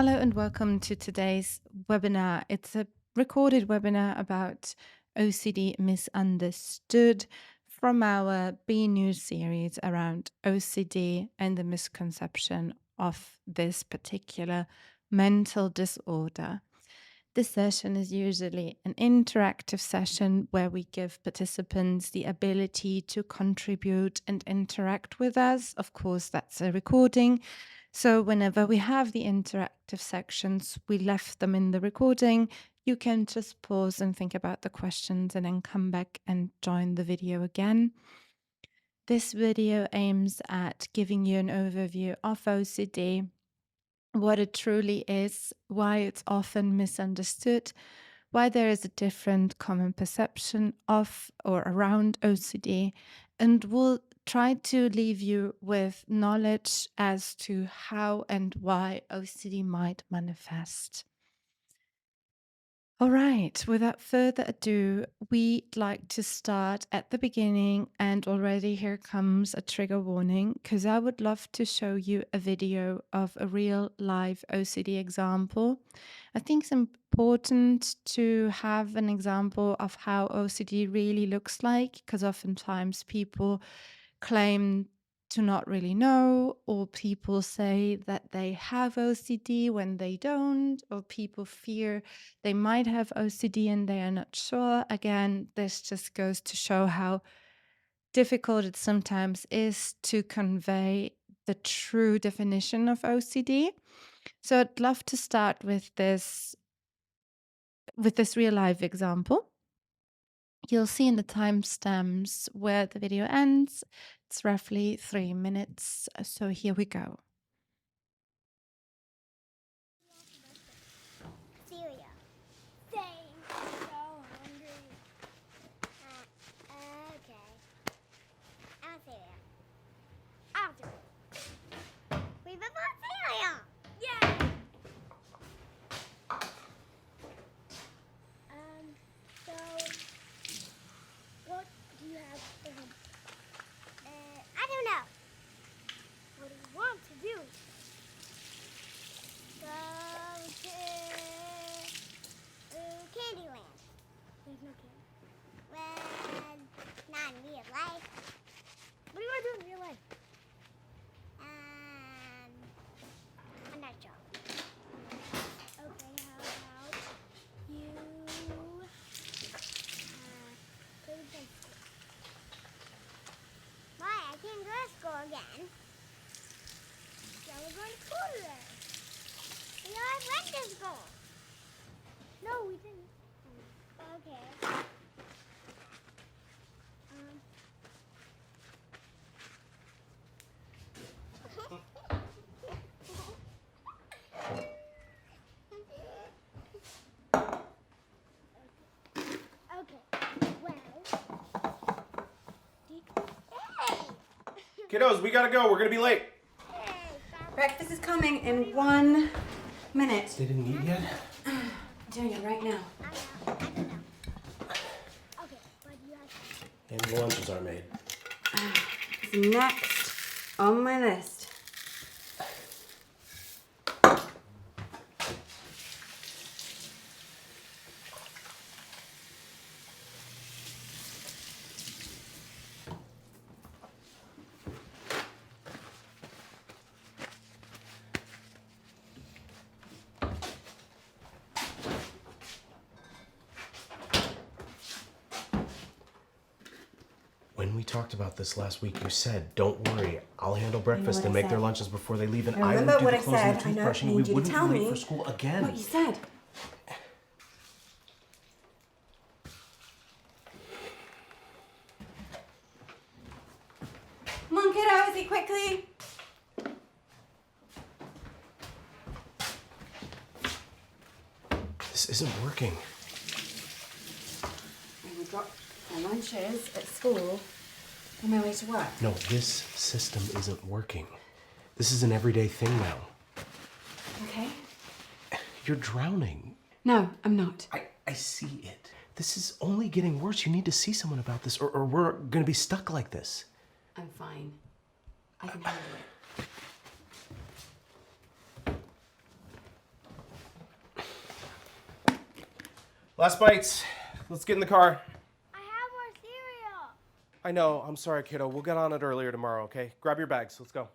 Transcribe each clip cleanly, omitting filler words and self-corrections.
Hello and welcome to today's webinar. It's a recorded webinar about OCD Misunderstood from our B News series around OCD and the misconception of this particular mental disorder. This session is usually an interactive session where we give participants the ability to contribute and interact with us. Of course, that's a recording. So whenever we have the interactive sections, we left them in the recording. You can just pause and think about the questions and then come back and join the video again. This video aims at giving you an overview of OCD, what it truly is, why it's often misunderstood, why there is a different common perception of or around OCD, and we'll try to leave you with knowledge as to how and why OCD might manifest. All right, without further ado, we'd like to start at the beginning, and already here comes a trigger warning because I would love to show you a video of a real live OCD example. I think it's important to have an example of how OCD really looks like because oftentimes people claim to not really know, or people say that they have OCD when they don't, or people fear they might have OCD and they are not sure. Again, this just goes to show how difficult it sometimes is to convey the true definition of OCD. So I'd love to start with this real life example. You'll see in the timestamps where the video ends. It's roughly 3 minutes. So here we go. Cereal. Same. So hungry. Okay. I'll cereal. I'll do it. We have bought cereal. Yay! So what do you have for him? I don't know. What do you want to do? Go to Candyland. There's no candy. Well, not in real life. What do you want to do in real life? I'm not sure. Okay, how about you go to bed school? Why? I can't go to school again. Yeah, we're going to school today. We all went to school. No, we didn't. Okay. Okay. Well. Hey! Kiddos, we gotta go. We're gonna be late. Hey, stop. Breakfast is coming in 1 minute. They didn't eat yet? I'm doing it right now. I don't know. Okay, but you have And the lunches are made. It's next on my list. When we talked about this last week, you said, "Don't worry, I'll handle breakfast what and I make their said. lunches before they leave, and I I would remember do what the I clothes and the said. I know. toothbrushing. I We need you to wouldn't tell be late me for school again." What you said. Come on, kiddos, eat quickly. This isn't working. I would drop my lunches at school on my way to work. No, this system isn't working. This is an everyday thing now. Okay? You're drowning. No, I'm not. I see it. This is only getting worse. You need to see someone about this, or we're gonna be stuck like this. I'm fine. I can handle it. Last bites. Let's get in the car. I have more cereal. I know. I'm sorry, kiddo. We'll get on it earlier tomorrow, okay? Grab your bags. Let's go.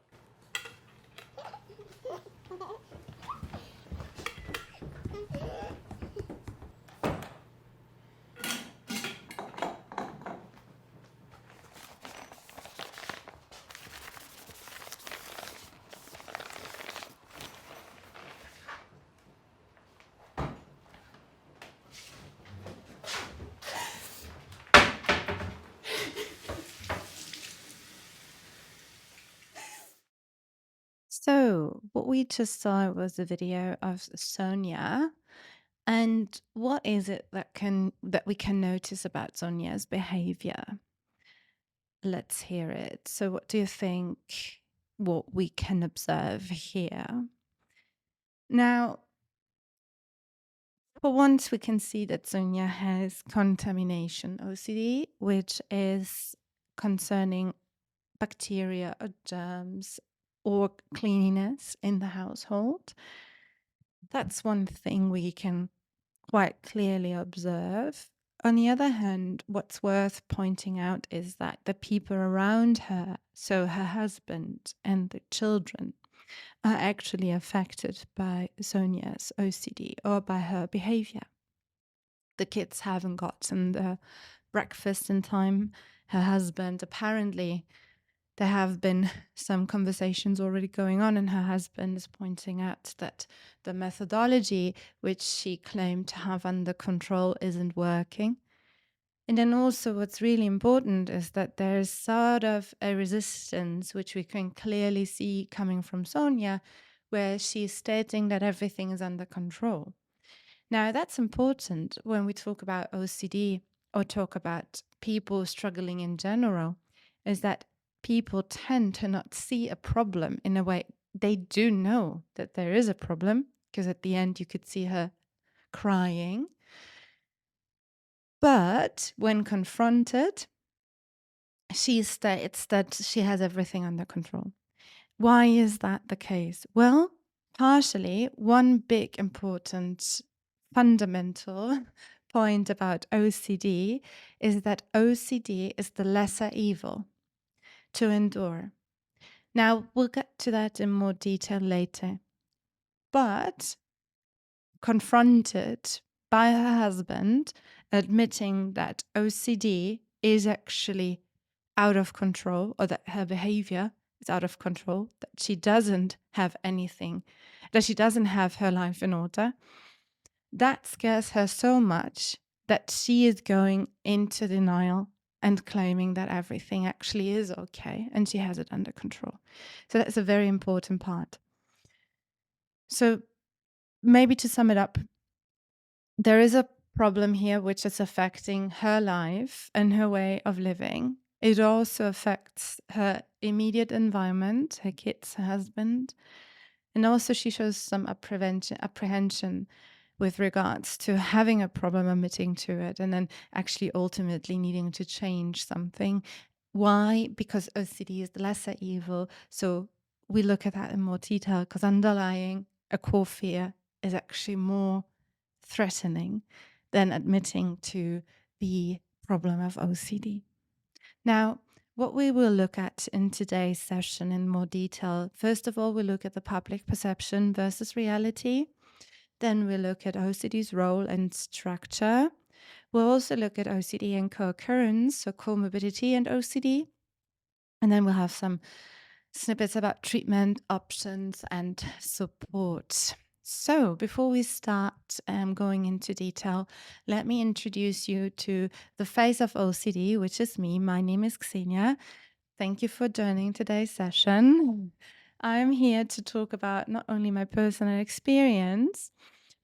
So, what we just saw was a video of Sonia. And what is it that we can notice about Sonia's behavior? Let's hear it. So, what do you think what we can observe here? Now, for once, we can see that Sonia has contamination OCD, which is concerning bacteria or germs or cleanliness in the household. That's one thing we can quite clearly observe. On the other hand, what's worth pointing out is that the people around her, so her husband and the children, are actually affected by Sonia's OCD or by her behavior. The kids haven't gotten the breakfast in time. Her husband, apparently, there have been some conversations already going on, and her husband is pointing out that the methodology which she claimed to have under control isn't working. And then also what's really important is that there's sort of a resistance, which we can clearly see coming from Sonia, where she's stating that everything is under control. Now, that's important when we talk about OCD or talk about people struggling in general, is that people tend to not see a problem in a way. They do know that there is a problem, because at the end you could see her crying. But when confronted, she states that she has everything under control. Why is that the case? Well, partially, one big important fundamental point about OCD is that OCD is the lesser evil to endure. Now, we'll get to that in more detail later. But confronted by her husband, admitting that OCD is actually out of control, or that her behavior is out of control, that she doesn't have anything, that she doesn't have her life in order, that scares her so much that she is going into denial and claiming that everything actually is okay and she has it under control. So that's a very important part. So maybe to sum it up, there is a problem here which is affecting her life and her way of living. It also affects her immediate environment, her kids, her husband. And also she shows some apprehension with regards to having a problem, admitting to it, and then actually ultimately needing to change something. Why? Because OCD is the lesser evil. So we look at that in more detail, because underlying a core fear is actually more threatening than admitting to the problem of OCD. Now, what we will look at in today's session in more detail, first of all, we'll look at the public perception versus reality. Then we'll look at OCD's role and structure. We'll also look at OCD and co-occurrence, so comorbidity and OCD. And then we'll have some snippets about treatment options and support. So before we start going into detail, let me introduce you to the face of OCD, which is me. My name is Xenia. Thank you for joining today's session. I'm here to talk about not only my personal experience,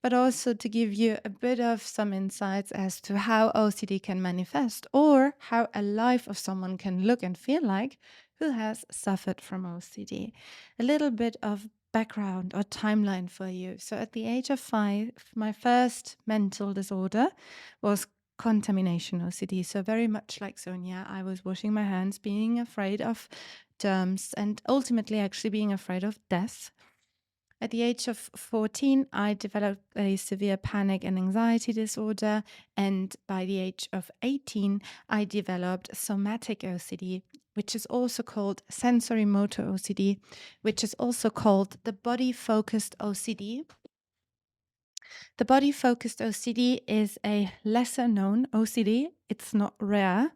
but also to give you a bit of some insights as to how OCD can manifest, or how a life of someone can look and feel like who has suffered from OCD. A little bit of background or timeline for you. So at the age of 5, my first mental disorder was contamination OCD. So very much like Sonia, I was washing my hands, being afraid of germs, and ultimately actually being afraid of death. At the age of 14, I developed a severe panic and anxiety disorder. And by the age of 18, I developed somatic OCD, which is also called sensorimotor OCD, which is also called the body-focused OCD. The body-focused OCD is a lesser-known OCD. It's not rare.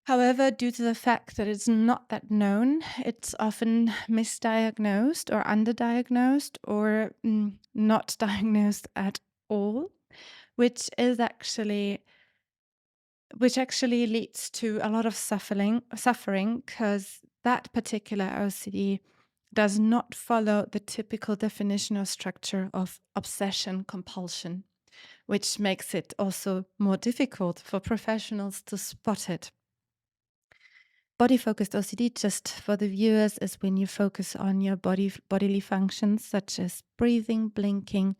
However, due to the fact that it's not that known, it's often misdiagnosed or underdiagnosed or not diagnosed at all, which actually leads to a lot of suffering because that particular OCD does not follow the typical definition or structure of obsession compulsion, which makes it also more difficult for professionals to spot it. Body-focused OCD, just for the viewers, is when you focus on your bodily functions such as breathing, blinking,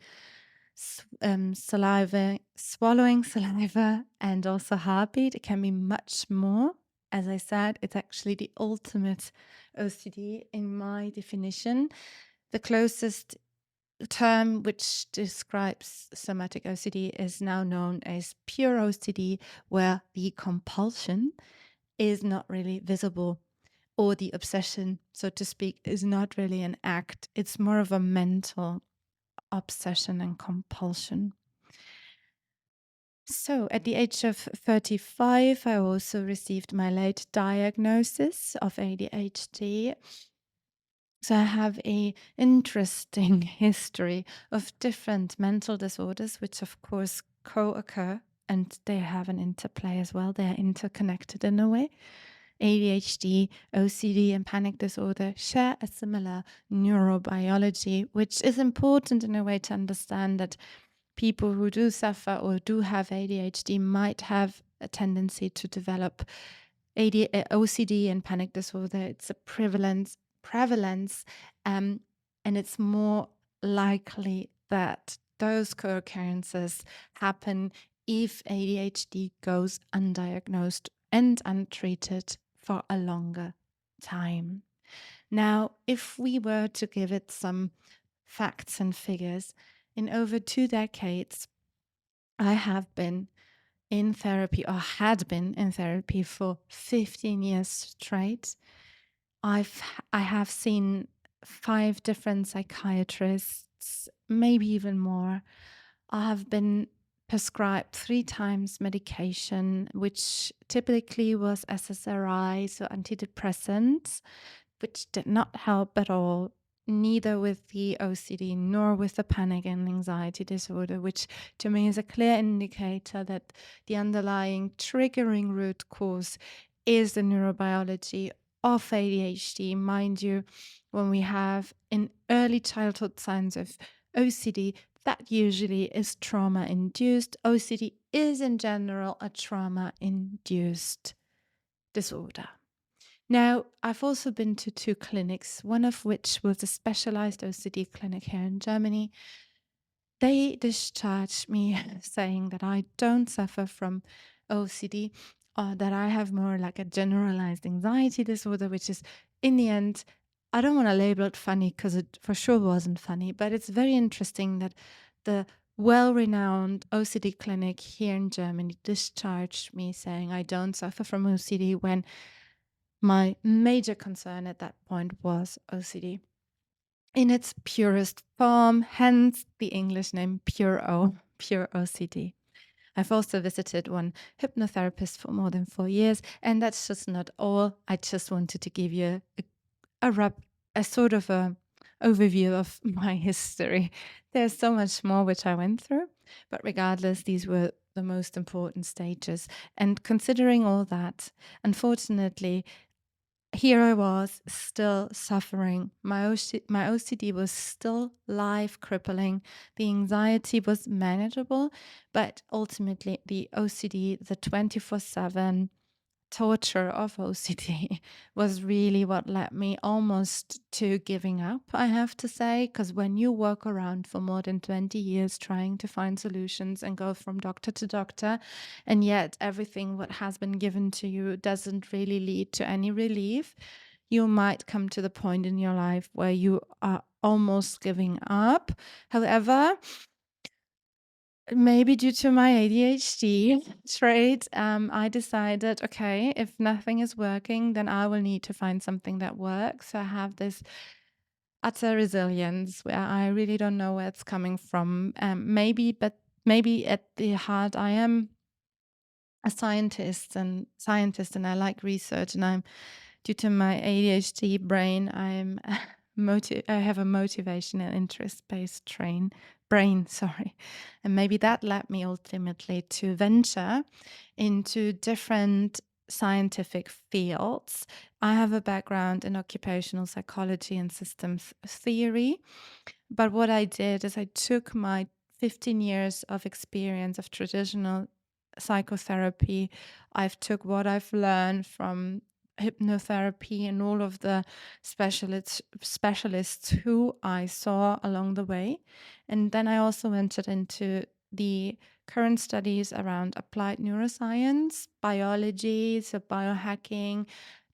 saliva, swallowing saliva, and also heartbeat. It can be much more. As I said, it's actually the ultimate OCD in my definition. The closest term which describes somatic OCD is now known as pure OCD, where the compulsion is not really visible, or the obsession, so to speak, is not really an act. It's more of a mental obsession and compulsion. So at the age of 35, I also received my late diagnosis of ADHD. So I have an interesting history of different mental disorders, which of course co-occur, and they have an interplay as well. They're interconnected in a way. ADHD, OCD, and panic disorder share a similar neurobiology, which is important in a way to understand that people who do suffer or do have ADHD might have a tendency to develop OCD and panic disorder. It's a prevalence, and it's more likely that those co-occurrences happen if ADHD goes undiagnosed and untreated for a longer time. Now, if we were to give it some facts and figures, in over 2 decades, I have been in therapy, or had been in therapy for 15 years straight. I have seen 5 different psychiatrists, maybe even more. I have been prescribed 3 times medication, which typically was SSRI, so antidepressants, which did not help at all, neither with the OCD nor with the panic and anxiety disorder, which to me is a clear indicator that the underlying triggering root cause is the neurobiology of ADHD. Mind you, when we have in early childhood signs of OCD, that usually is trauma-induced. OCD is in general a trauma-induced disorder. Now, I've also been to 2 clinics, one of which was a specialized OCD clinic here in Germany. They discharged me saying that I don't suffer from OCD, or that I have more like a generalized anxiety disorder, which is, in the end, I don't want to label it funny because it for sure wasn't funny, but it's very interesting that the well-renowned OCD clinic here in Germany discharged me saying I don't suffer from OCD when my major concern at that point was OCD in its purest form, hence the English name pure OCD. I've also visited one hypnotherapist for more than 4 years, and that's just not all. I just wanted to give you a sort of a overview of my history. There's so much more which I went through, but regardless, these were the most important stages. And considering all that, unfortunately, here I was still suffering. My OCD was still life crippling. The anxiety was manageable, but ultimately the OCD, the 24/7 torture of OCD was really what led me almost to giving up, I have to say, because when you walk around for more than 20 years trying to find solutions and go from doctor to doctor, and yet everything what has been given to you doesn't really lead to any relief, you might come to the point in your life where you are almost giving up. However, maybe due to my ADHD trait, I decided, okay, if nothing is working, then I will need to find something that works. So I have this utter resilience where I really don't know where it's coming from. But maybe at the heart, I am a scientist and I like research, and I'm, due to my ADHD brain, I have a motivation and interest-based brain, sorry. And maybe that led me ultimately to venture into different scientific fields. I have a background in occupational psychology and systems theory, but what I did is I took my 15 years of experience of traditional psychotherapy. I've took what I've learned from hypnotherapy and all of the specialists who I saw along the way. And then I also entered into the current studies around applied neuroscience, biology, so biohacking,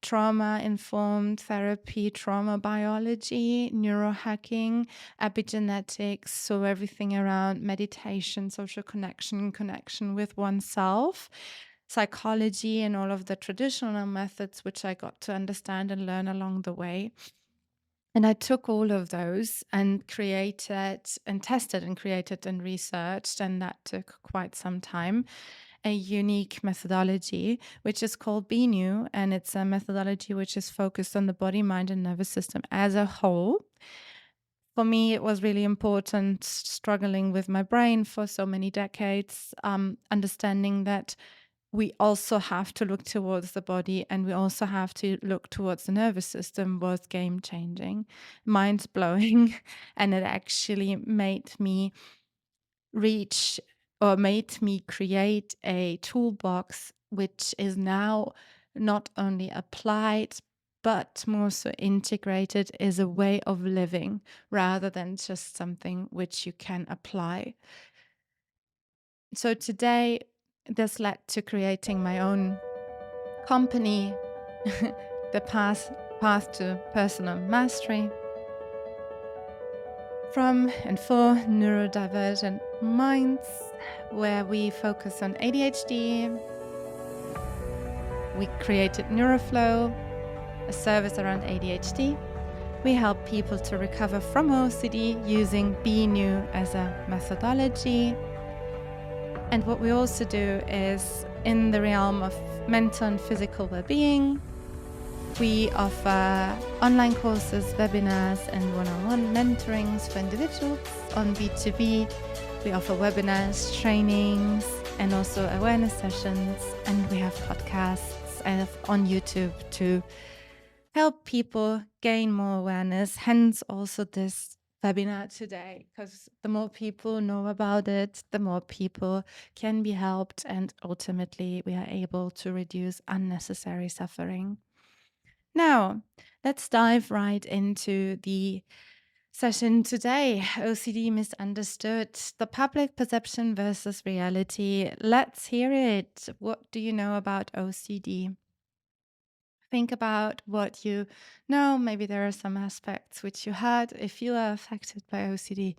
trauma-informed therapy, trauma biology, neurohacking, epigenetics, so everything around meditation, social connection with oneself, psychology, and all of the traditional methods which I got to understand and learn along the way. And I took all of those and created and tested and created and researched, and that took quite some time, a unique methodology, which is called BNU. And it's a methodology which is focused on the body, mind, and nervous system as a whole. For me, it was really important, struggling with my brain for so many decades, understanding that we also have to look towards the body and we also have to look towards the nervous system was game changing, mind blowing. And it actually made me create a toolbox which is now not only applied but more so integrated as a way of living rather than just something which you can apply. So today, this led to creating my own company, the path to personal mastery, from and for neurodivergent minds, where we focus on ADHD. We created NeuroFlow, a service around ADHD. We help people to recover from OCD using BNU as a methodology. And what we also do is, in the realm of mental and physical well-being, we offer online courses, webinars, and one-on-one mentorings for individuals. On B2B, we offer webinars, trainings, and also awareness sessions. And we have podcasts on YouTube to help people gain more awareness, hence also this webinar today, because the more people know about it, the more people can be helped, and ultimately we are able to reduce unnecessary suffering. Now, let's dive right into the session today. OCD Misunderstood, the public perception versus reality. Let's hear it. What do you know about OCD? Think about what you know. Maybe there are some aspects which you heard. If you are affected by OCD,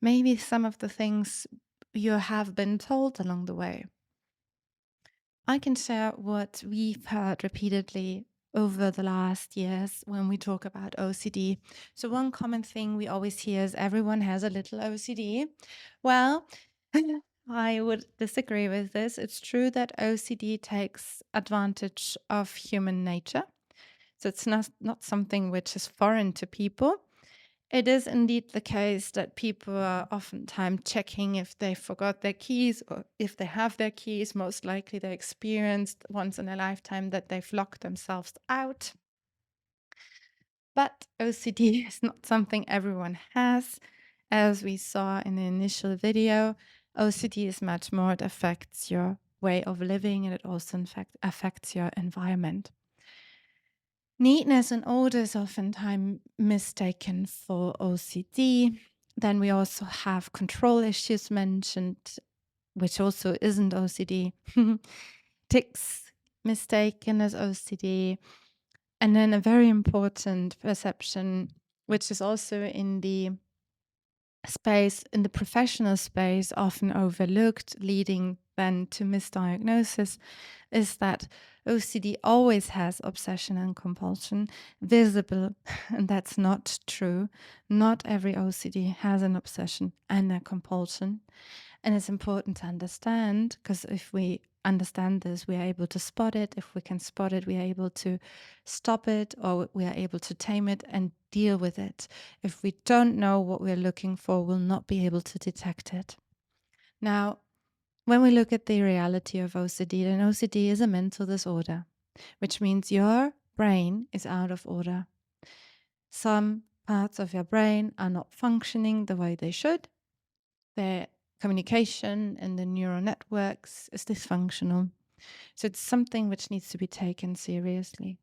maybe some of the things you have been told along the way. I can share what we've heard repeatedly over the last years when we talk about OCD. So one common thing we always hear is everyone has a little OCD. Well, I would disagree with this. It's true that OCD takes advantage of human nature. So it's not something which is foreign to people. It is indeed the case that people are oftentimes checking if they forgot their keys or if they have their keys. Most likely they experienced once in a lifetime that they've locked themselves out. But OCD is not something everyone has. As we saw in the initial video, OCD is much more. It affects your way of living, and it also in fact affects your environment. Neatness and order is oftentimes mistaken for OCD. Then we also have control issues mentioned, which also isn't OCD. Tics mistaken as OCD. And then a very important perception, which is also in the space, in the professional space, often overlooked, leading then to misdiagnosis, is that OCD always has obsession and compulsion visible, and that's not true. Not every OCD has an obsession and a compulsion. And it's important to understand, because if we understand this, we are able to spot it. If we can spot it, we are able to stop it, or we are able to tame it and deal with it. If we don't know what we're looking for, we'll not be able to detect it. Now, when we look at the reality of OCD, then OCD is a mental disorder, which means your brain is out of order. Some parts of your brain are not functioning the way they should. Their communication and the neural networks is dysfunctional. So it's something which needs to be taken seriously.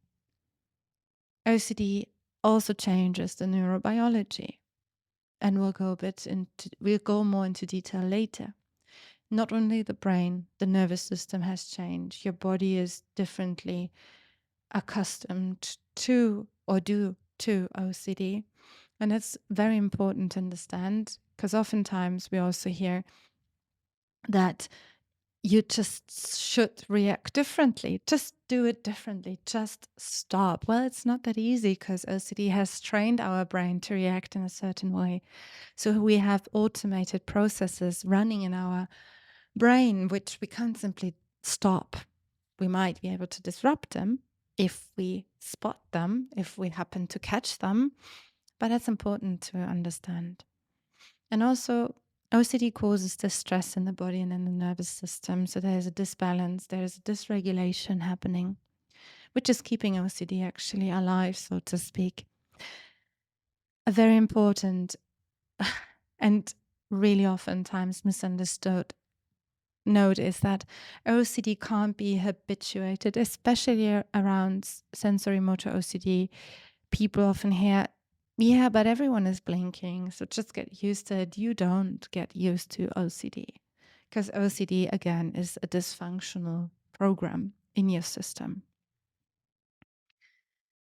OCD also changes the neurobiology, and we'll go more into detail later. Not only the brain, the nervous system has changed. Your body is differently accustomed to or due to OCD. And it's very important to understand, because oftentimes we also hear that you just should react differently. Just do it differently. Just stop. Well, it's not that easy, because OCD has trained our brain to react in a certain way. So we have automated processes running in our brain, which we can't simply stop. We might be able to disrupt them if we spot them, if we happen to catch them, but that's important to understand. And also, OCD causes distress in the body and in the nervous system. So there's a disbalance, there's a dysregulation happening, which is keeping OCD actually alive, so to speak. A very important and really oftentimes misunderstood note is that OCD can't be habituated, especially around sensorimotor OCD. People often hear, yeah, but everyone is blinking, so just get used to it. You don't get used to OCD, because OCD, again, is a dysfunctional program in your system.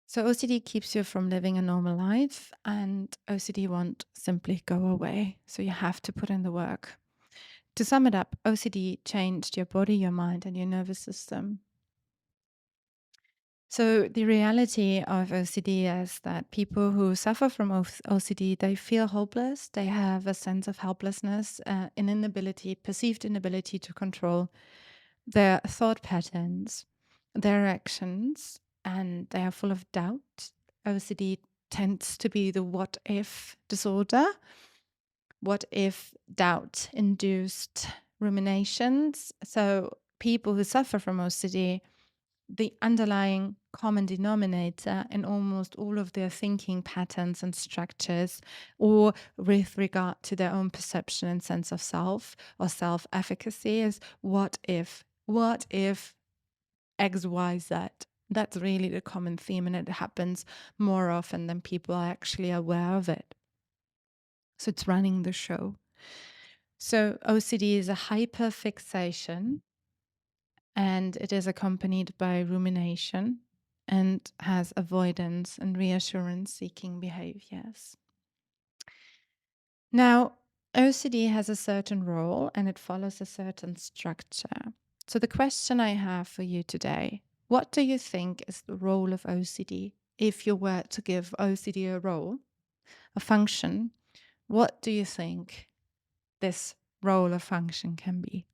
So OCD keeps you from living a normal life, and OCD won't simply go away. So you have to put in the work. To sum it up, OCD changed your body, your mind, and your nervous system. So the reality of OCD is that people who suffer from OCD, they feel hopeless. They have a sense of helplessness, an inability, perceived inability to control their thought patterns, their actions, and they are full of doubt. OCD tends to be the what if disorder. What if doubt induced ruminations? So people who suffer from OCD, the underlying common denominator in almost all of their thinking patterns and structures, or with regard to their own perception and sense of self or self-efficacy, is what if X, Y, Z. That's really the common theme, and it happens more often than people are actually aware of it. So it's running the show. So OCD is a hyperfixation, and it is accompanied by rumination and has avoidance and reassurance seeking behaviors. Now, OCD has a certain role and it follows a certain structure. So the question I have for you today, what do you think is the role of OCD? If you were to give OCD a role, a function, what do you think this role or function can be?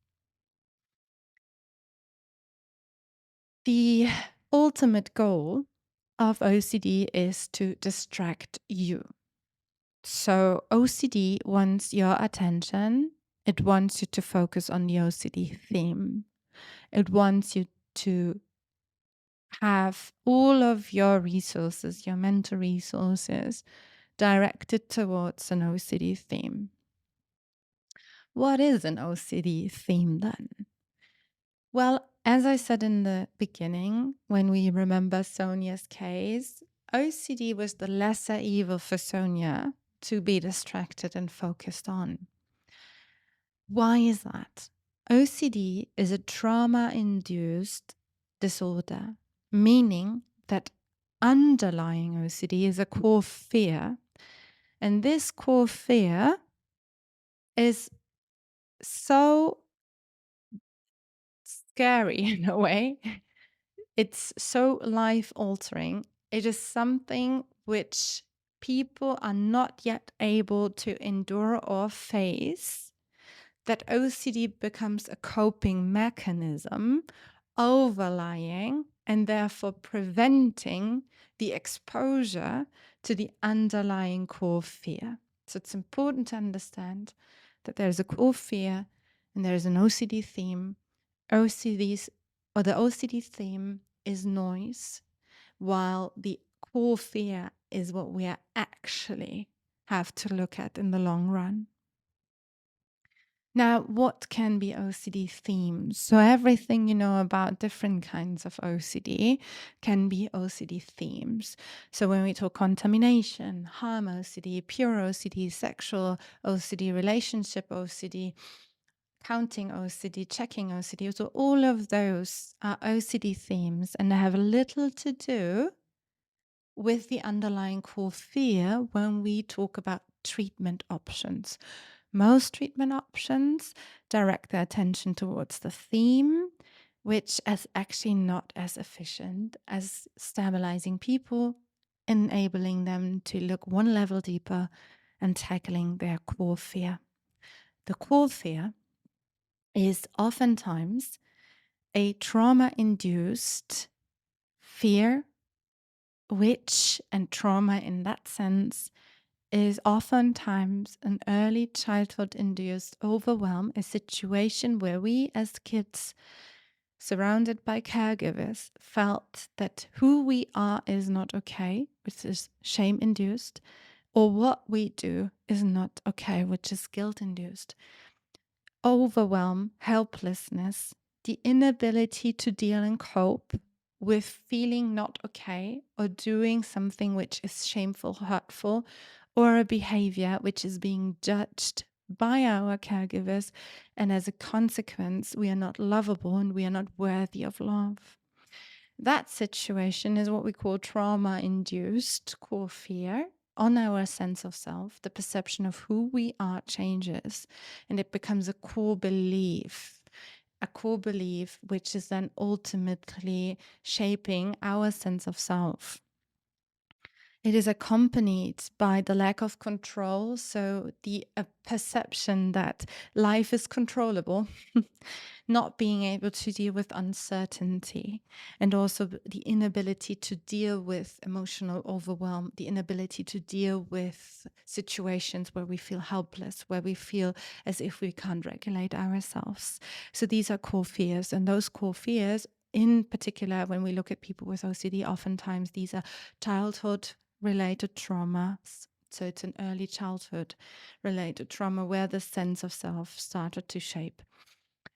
The ultimate goal of OCD is to distract you. So OCD wants your attention. It wants you to focus on the OCD theme. It wants you to have all of your resources, your mental resources, directed towards an OCD theme. What is an OCD theme then? Well, as I said in the beginning, when we remember Sonia's case, OCD was the lesser evil for Sonia to be distracted and focused on. Why is that? OCD is a trauma-induced disorder, meaning that underlying OCD is a core fear. And this core fear is so scary in a way. It's so life altering. It is something which people are not yet able to endure or face, that OCD becomes a coping mechanism overlying and therefore preventing the exposure to the underlying core fear. So it's important to understand that there's a core fear and there's an OCD theme. The OCD theme is noise, while the core fear is what we actually have to look at in the long run. Now, what can be OCD themes? So everything you know about different kinds of OCD can be OCD themes. So when we talk contamination, harm OCD, pure OCD, sexual OCD, relationship OCD, counting OCD, checking OCD, so all of those are OCD themes, and they have little to do with the underlying core fear when we talk about treatment options. Most treatment options direct their attention towards the theme, which is actually not as efficient as stabilizing people, enabling them to look one level deeper and tackling their core fear. The core fear is oftentimes a trauma-induced fear, and trauma in that sense is oftentimes an early childhood-induced overwhelm, a situation where we as kids, surrounded by caregivers, felt that who we are is not okay, which is shame-induced, or what we do is not okay, which is guilt-induced. Overwhelm, helplessness, the inability to deal and cope with feeling not okay or doing something which is shameful, hurtful, or a behavior which is being judged by our caregivers, and as a consequence, we are not lovable and we are not worthy of love. That situation is what we call trauma-induced core fear on our sense of self. The perception of who we are changes, and it becomes a core belief which is then ultimately shaping our sense of self. It is accompanied by the lack of control, so the perception that life is controllable, not being able to deal with uncertainty, and also the inability to deal with emotional overwhelm, the inability to deal with situations where we feel helpless, where we feel as if we can't regulate ourselves. So these are core fears, and those core fears, in particular, when we look at people with OCD, oftentimes these are childhood related traumas. So it's an early childhood related trauma where the sense of self started to shape.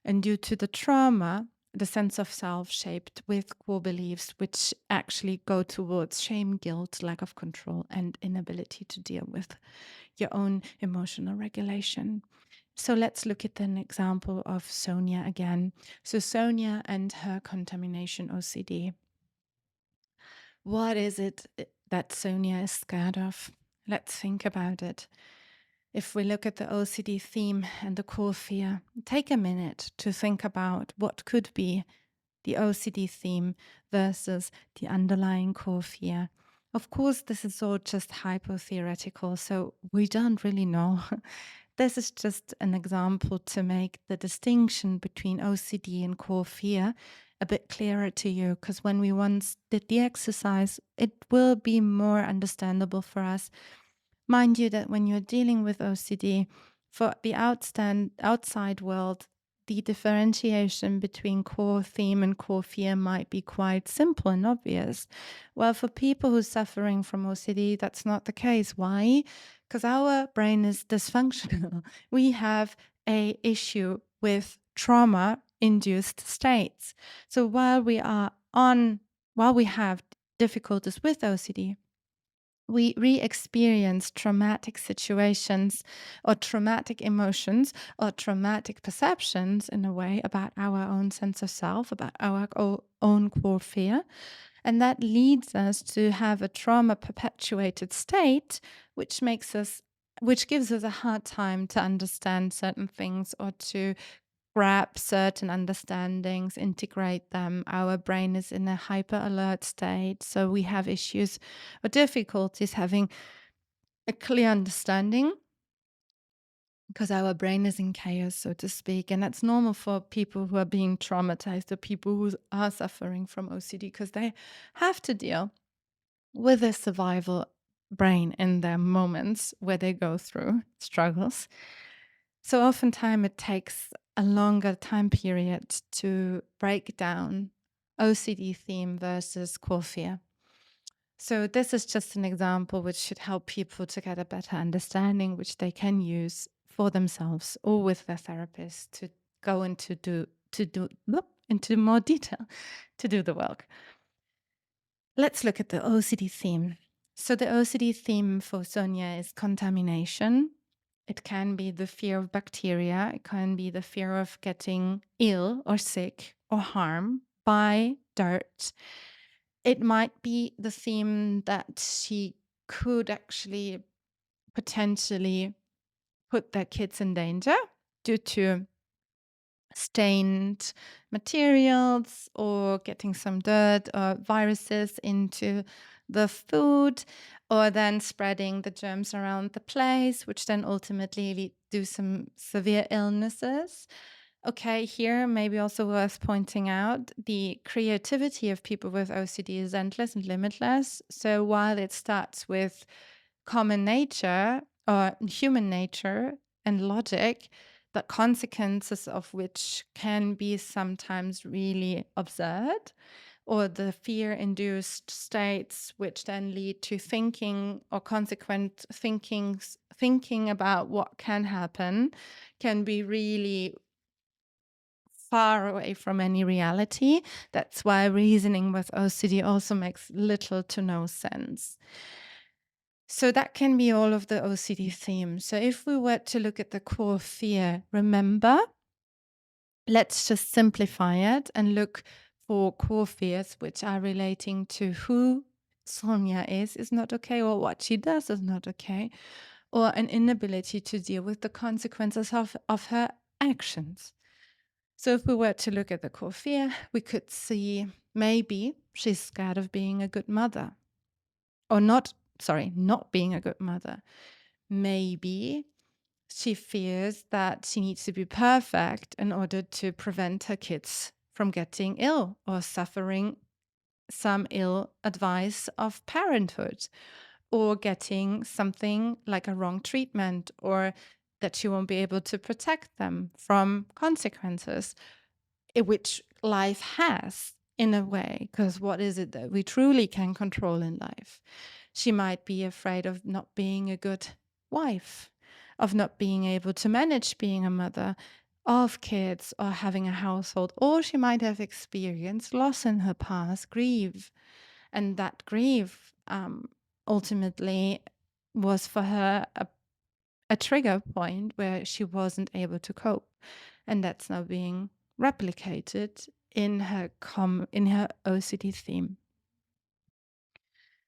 And due to the trauma, the sense of self shaped with core beliefs, which actually go towards shame, guilt, lack of control, and inability to deal with your own emotional regulation. So let's look at an example of Sonia again. So Sonia and her contamination OCD. What is it that Sonia is scared of? Let's think about it. If we look at the OCD theme and the core fear, take a minute to think about what could be the OCD theme versus the underlying core fear. Of course, this is all just hypothetical, so we don't really know. This is just an example to make the distinction between OCD and core fear a bit clearer to you, because when we once did the exercise, it will be more understandable for us. Mind you that when you're dealing with OCD, for the outside world, the differentiation between core theme and core fear might be quite simple and obvious. Well, for people who are suffering from OCD, that's not the case. Why? Because our brain is dysfunctional. We have an issue with trauma-induced states. So while we have difficulties with OCD, we re-experience traumatic situations or traumatic emotions or traumatic perceptions in a way about our own sense of self, about our own core fear. And that leads us to have a trauma perpetuated state, which gives us a hard time to understand certain things or to grab certain understandings, integrate them. Our brain is in a hyper alert state. So we have issues or difficulties having a clear understanding because our brain is in chaos, so to speak. And that's normal for people who are being traumatized or people who are suffering from OCD because they have to deal with a survival brain in their moments where they go through struggles. So oftentimes it takes a longer time period to break down OCD theme versus core fear. So this is just an example which should help people to get a better understanding, which they can use for themselves or with their therapist to go into into more detail to do the work. Let's look at the OCD theme. So the OCD theme for Xenia is contamination. It can be the fear of bacteria. It can be the fear of getting ill or sick or harm by dirt. It might be the theme that she could actually potentially put their kids in danger due to stained materials or getting some dirt or viruses into the food, or then spreading the germs around the place, which then ultimately lead to some severe illnesses. Okay, here maybe also worth pointing out the creativity of people with OCD is endless and limitless. So while it starts with common nature or human nature and logic, the consequences of which can be sometimes really absurd, or the fear-induced states which then lead to thinking or consequent thinking about what can happen can be really far away from any reality. That's why reasoning with OCD also makes little to no sense. So that can be all of the OCD themes. So if we were to look at the core fear, remember, let's just simplify it and look for core fears which are relating to who Sonia is not okay, or what she does is not okay, or an inability to deal with the consequences of her actions. So if we were to look at the core fear, we could see maybe she's scared of being a good mother, or not being a good mother. Maybe she fears that she needs to be perfect in order to prevent her kids from getting ill or suffering some ill advice of parenthood, or getting something like a wrong treatment, or that she won't be able to protect them from consequences, which life has in a way, because what is it that we truly can control in life? She might be afraid of not being a good wife, of not being able to manage being a mother of kids or having a household, or she might have experienced loss in her past, grief. And that grief ultimately was for her a trigger point where she wasn't able to cope. And that's now being replicated in her OCD theme.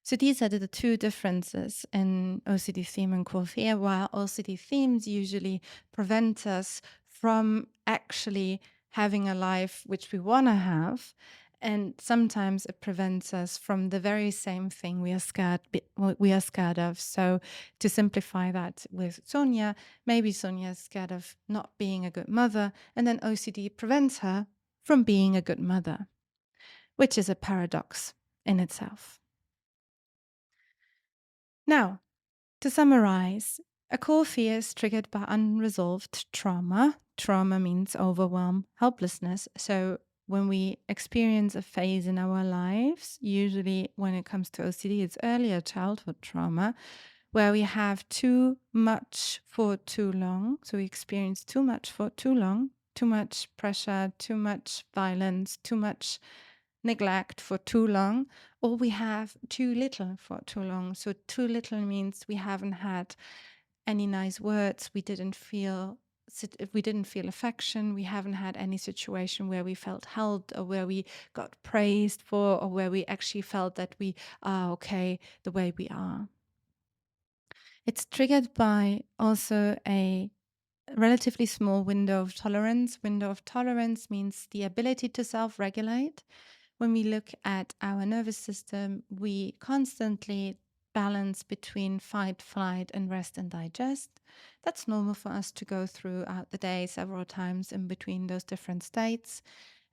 So these are the two differences in OCD theme and core fear. While OCD themes usually prevent us from actually having a life which we want to have, and sometimes it prevents us from the very same thing we are scared of. So to simplify that with Sonia, maybe Sonia is scared of not being a good mother, and then OCD prevents her from being a good mother, which is a paradox in itself. Now, to summarize, a core fear is triggered by unresolved trauma. Trauma means overwhelm, helplessness. So when we experience a phase in our lives, usually when it comes to OCD, it's earlier childhood trauma, where we have too much for too long. So we experience too much for too long, too much pressure, too much violence, too much neglect for too long, or we have too little for too long. So too little means we haven't had any nice words, we didn't feel if we didn't feel affection, we haven't had any situation where we felt held or where we got praised for or where we actually felt that we are okay the way we are. It's triggered by also a relatively small window of tolerance. Window of tolerance means the ability to self-regulate. When we look at our nervous system, we constantly balance between fight, flight, and rest and digest. That's normal for us to go throughout the day several times in between those different states.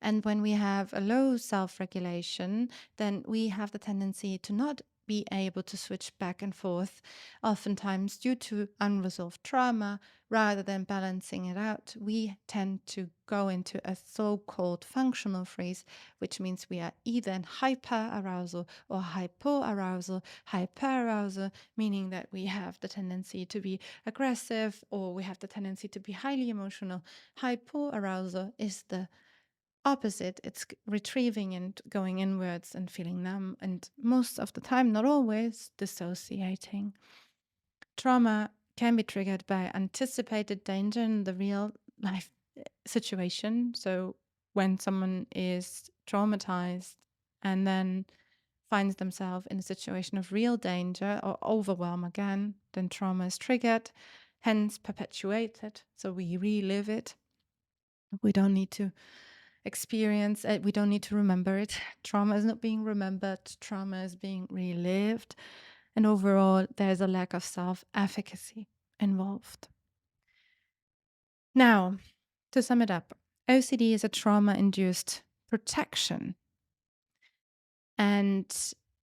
And when we have a low self-regulation, then we have the tendency to not be able to switch back and forth, oftentimes due to unresolved trauma. Rather than balancing it out, we tend to go into a so-called functional freeze, which means we are either in hyper-arousal or hypoarousal. Hyperarousal meaning that we have the tendency to be aggressive or we have the tendency to be highly emotional. Hypoarousal is the opposite. It's retrieving and going inwards and feeling numb, and most of the time, not always, dissociating. Trauma can be triggered by anticipated danger in the real life situation. So when someone is traumatized and then finds themselves in a situation of real danger or overwhelm again, then trauma is triggered, hence perpetuated. So we relive it. We don't need to experience it. We don't need to remember it. Trauma is not being remembered. Trauma is being relived. And overall, there's a lack of self-efficacy involved. Now, to sum it up, OCD is a trauma-induced protection. And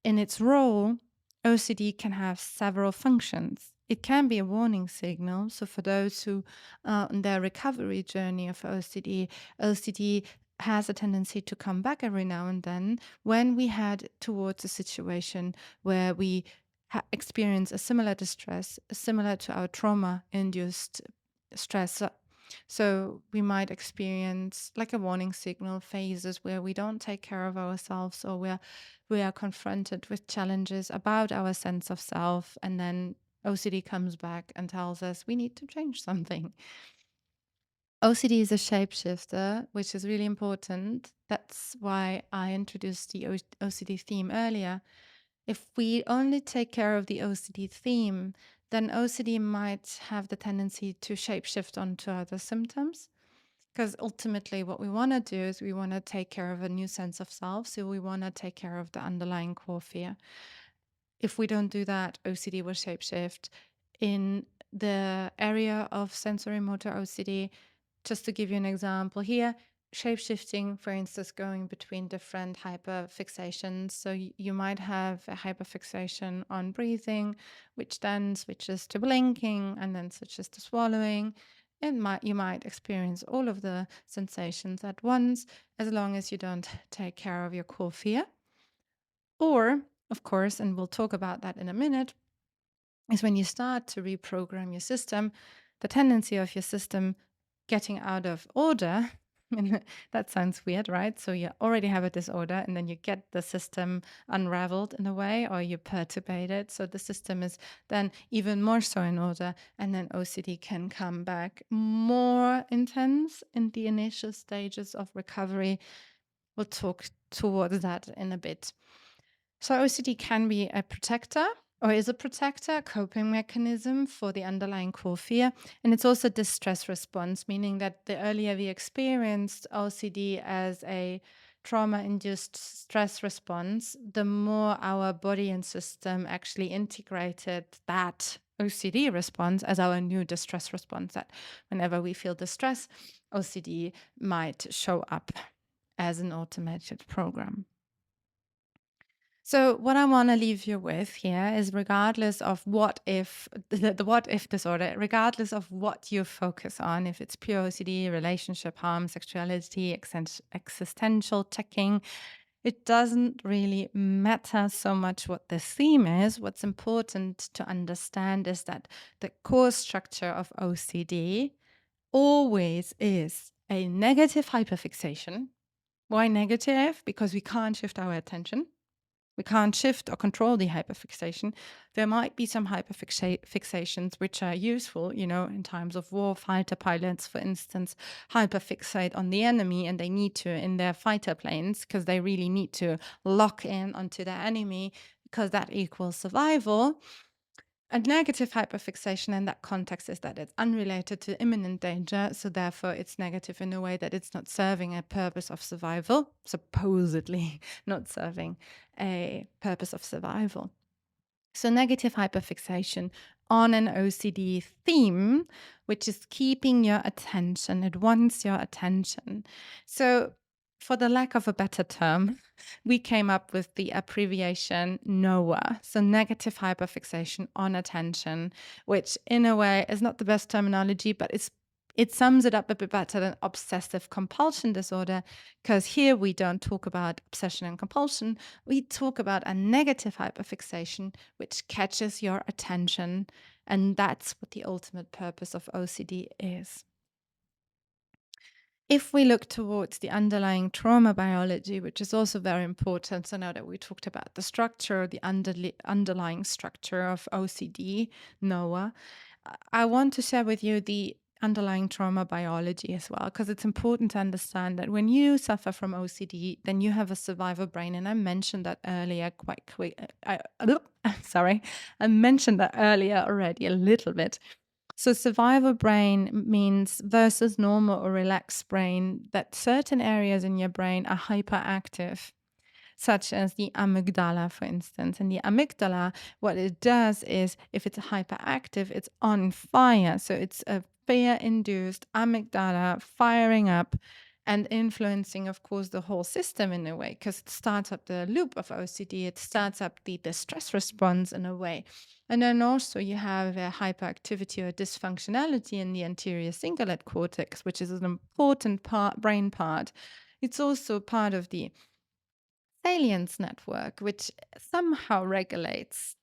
in its role, OCD can have several functions. It can be a warning signal. So for those who are on their recovery journey of OCD, OCD has a tendency to come back every now and then when we head towards a situation where we experience a similar distress, similar to our trauma-induced stress. So we might experience like a warning signal phases where we don't take care of ourselves or where we are confronted with challenges about our sense of self, and then OCD comes back and tells us we need to change something. OCD is a shapeshifter, which is really important. That's why I introduced the OCD theme earlier. If we only take care of the OCD theme, then OCD might have the tendency to shapeshift onto other symptoms. Because ultimately, what we want to do is we want to take care of a new sense of self. So we want to take care of the underlying core fear. If we don't do that, OCD will shapeshift. In the area of sensorimotor OCD, just to give you an example here, shapeshifting, for instance, going between different hyperfixations. So you might have a hyperfixation on breathing, which then switches to blinking and then switches to swallowing. You might experience all of the sensations at once, as long as you don't take care of your core fear. Or, of course, and we'll talk about that in a minute, is when you start to reprogram your system, the tendency of your system getting out of order. That sounds weird, right? So you already have a disorder and then you get the system unraveled in a way, or you perturbate it. So the system is then even more so in order, and then OCD can come back more intense in the initial stages of recovery. We'll talk towards that in a bit. So OCD can be a protector, or is a protector, coping mechanism for the underlying core fear. And it's also distress response, meaning that the earlier we experienced OCD as a trauma-induced stress response, the more our body and system actually integrated that OCD response as our new distress response, that whenever we feel distress, OCD might show up as an automated program. So what I want to leave you with here is, regardless of what if, the what if disorder, regardless of what you focus on, if it's pure OCD, relationship harm, sexuality, existential checking, it doesn't really matter so much what the theme is. What's important to understand is that the core structure of OCD always is a negative hyperfixation. Why negative? Because we can't shift our attention. We can't shift or control the hyperfixation. There might be some hyperfixations which are useful, in times of war. Fighter pilots, for instance, hyperfixate on the enemy, and they need to in their fighter planes because they really need to lock in onto the enemy because that equals survival. A negative hyperfixation in that context is that it's unrelated to imminent danger, so therefore it's negative in a way that it's not serving a purpose of survival, supposedly not serving a purpose of survival. So negative hyperfixation on an OCD theme, which is keeping your attention. It wants your attention. So for the lack of a better term, we came up with the abbreviation NOAA. So negative hyperfixation on attention, which in a way is not the best terminology, but it sums it up a bit better than obsessive compulsion disorder, because here we don't talk about obsession and compulsion. We talk about a negative hyperfixation, which catches your attention. And that's what the ultimate purpose of OCD is. If we look towards the underlying trauma biology, which is also very important, so now that we talked about the structure, the underlying structure of OCD, NOAA, I want to share with you the underlying trauma biology as well, because it's important to understand that when you suffer from OCD, then you have a survivor brain. And I mentioned that earlier quite quick. Sorry, I mentioned that earlier already a little bit. So survivor brain means versus normal or relaxed brain, that certain areas in your brain are hyperactive, such as the amygdala, for instance. And the amygdala, what it does is, if it's hyperactive, it's on fire. So it's a fear-induced amygdala firing up and influencing, of course, the whole system in a way, because it starts up the loop of OCD. It starts up the stress response in a way. And then also you have a hyperactivity or dysfunctionality in the anterior cingulate cortex, which is an important brain part. It's also part of the salience network, which somehow regulates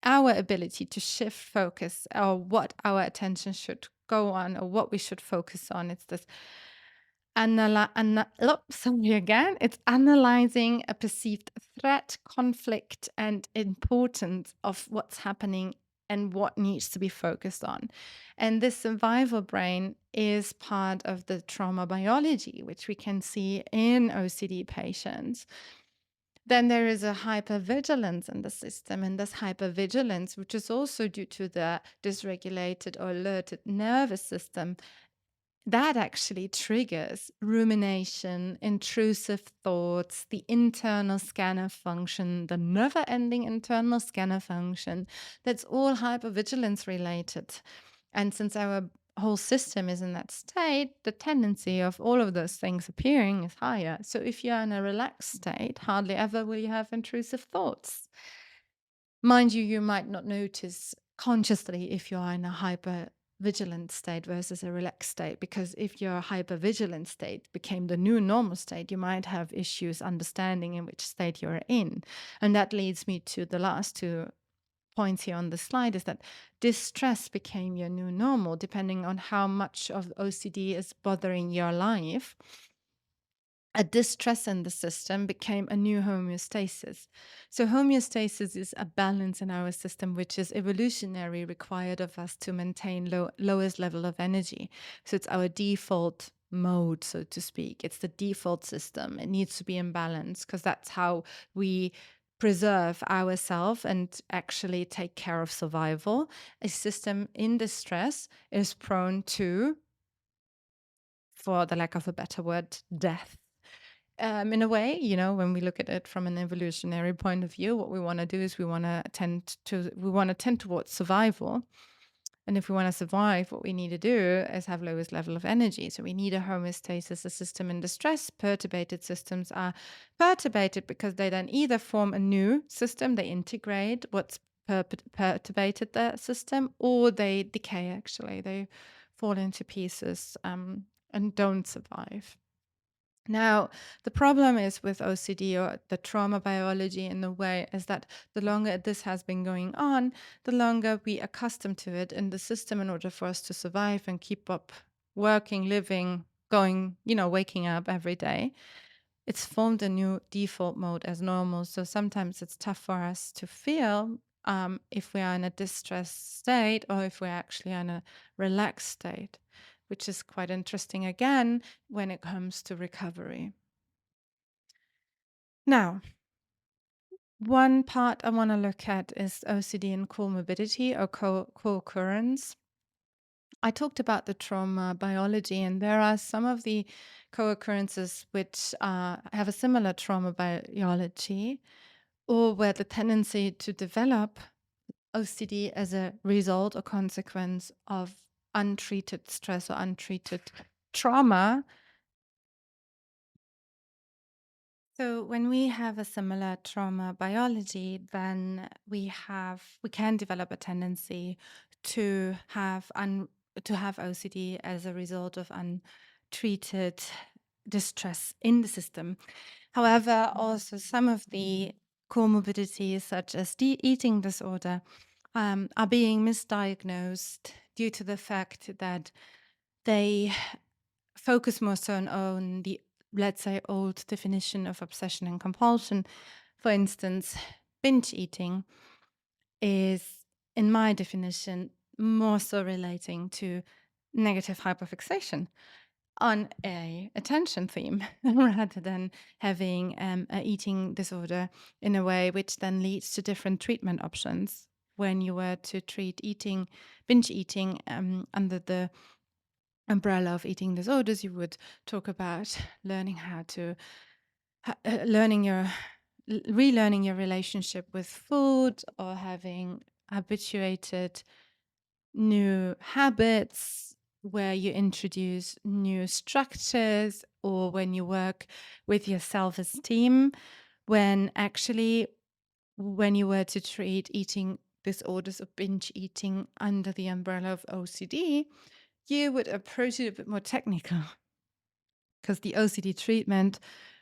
our ability to shift focus, or what our attention should go on, or what we should focus on. It's this it's analyzing a perceived threat, conflict, and importance of what's happening and what needs to be focused on. And this survival brain is part of the trauma biology, which we can see in OCD patients. Then there is a hypervigilance in the system, and this hypervigilance, which is also due to the dysregulated or alerted nervous system, that actually triggers rumination, intrusive thoughts, the internal scanner function, the never-ending internal scanner function. That's all hypervigilance related. And since our whole system is in that state, the tendency of all of those things appearing is higher. So if you're in a relaxed state, hardly ever will you have intrusive thoughts. Mind you, you might not notice consciously if you are in a hypervigilant state versus a relaxed state, because if your hypervigilant state became the new normal state, you might have issues understanding in which state you're in. And that leads me to the last two points here on the slide, is that distress became your new normal, depending on how much of OCD is bothering your life. A distress in the system became a new homeostasis. So homeostasis is a balance in our system, which is evolutionary required of us to maintain lowest level of energy. So it's our default mode, so to speak. It's the default system. It needs to be in balance, because that's how we preserve ourselves and actually take care of survival. A system in distress is prone to, for the lack of a better word, death. In a way, when we look at it from an evolutionary point of view, what we want to do is we want to tend towards survival. And if we want to survive, what we need to do is have lowest level of energy. So we need a homeostasis, a system in distress. Perturbated systems are perturbated because they then either form a new system, they integrate what's perturbated the system, or they decay, actually. They fall into pieces and don't survive. Now, the problem is with OCD, or the trauma biology in a way, is that the longer this has been going on, the longer we accustom to it in the system in order for us to survive and keep up working, living, going, waking up every day. it's formed a new default mode as normal. So sometimes it's tough for us to feel if we are in a distressed state or if we're actually in a relaxed state, which is quite interesting again when it comes to recovery. Now, one part I want to look at is OCD and comorbidity or co-occurrence. I talked about the trauma biology, and there are some of the co-occurrences which have a similar trauma biology, or where the tendency to develop OCD as a result or consequence of untreated stress or untreated trauma. So when we have a similar trauma biology, then we can develop a tendency to have OCD as a result of untreated distress in the system. However, also some of the comorbidities, such as eating disorder, are being misdiagnosed due to the fact that they focus more so on the, let's say, old definition of obsession and compulsion. For instance, binge eating is, in my definition, more so relating to negative hyperfixation on a attention theme rather than having a eating disorder in a way which then leads to different treatment options. When you were to treat binge eating under the umbrella of eating disorders, you would talk about learning how to relearning your relationship with food, or having habituated new habits where you introduce new structures, or when you work with your self-esteem, when actually when you were to treat eating disorders or binge eating under the umbrella of OCD, you would approach it a bit more technical, because the OCD treatment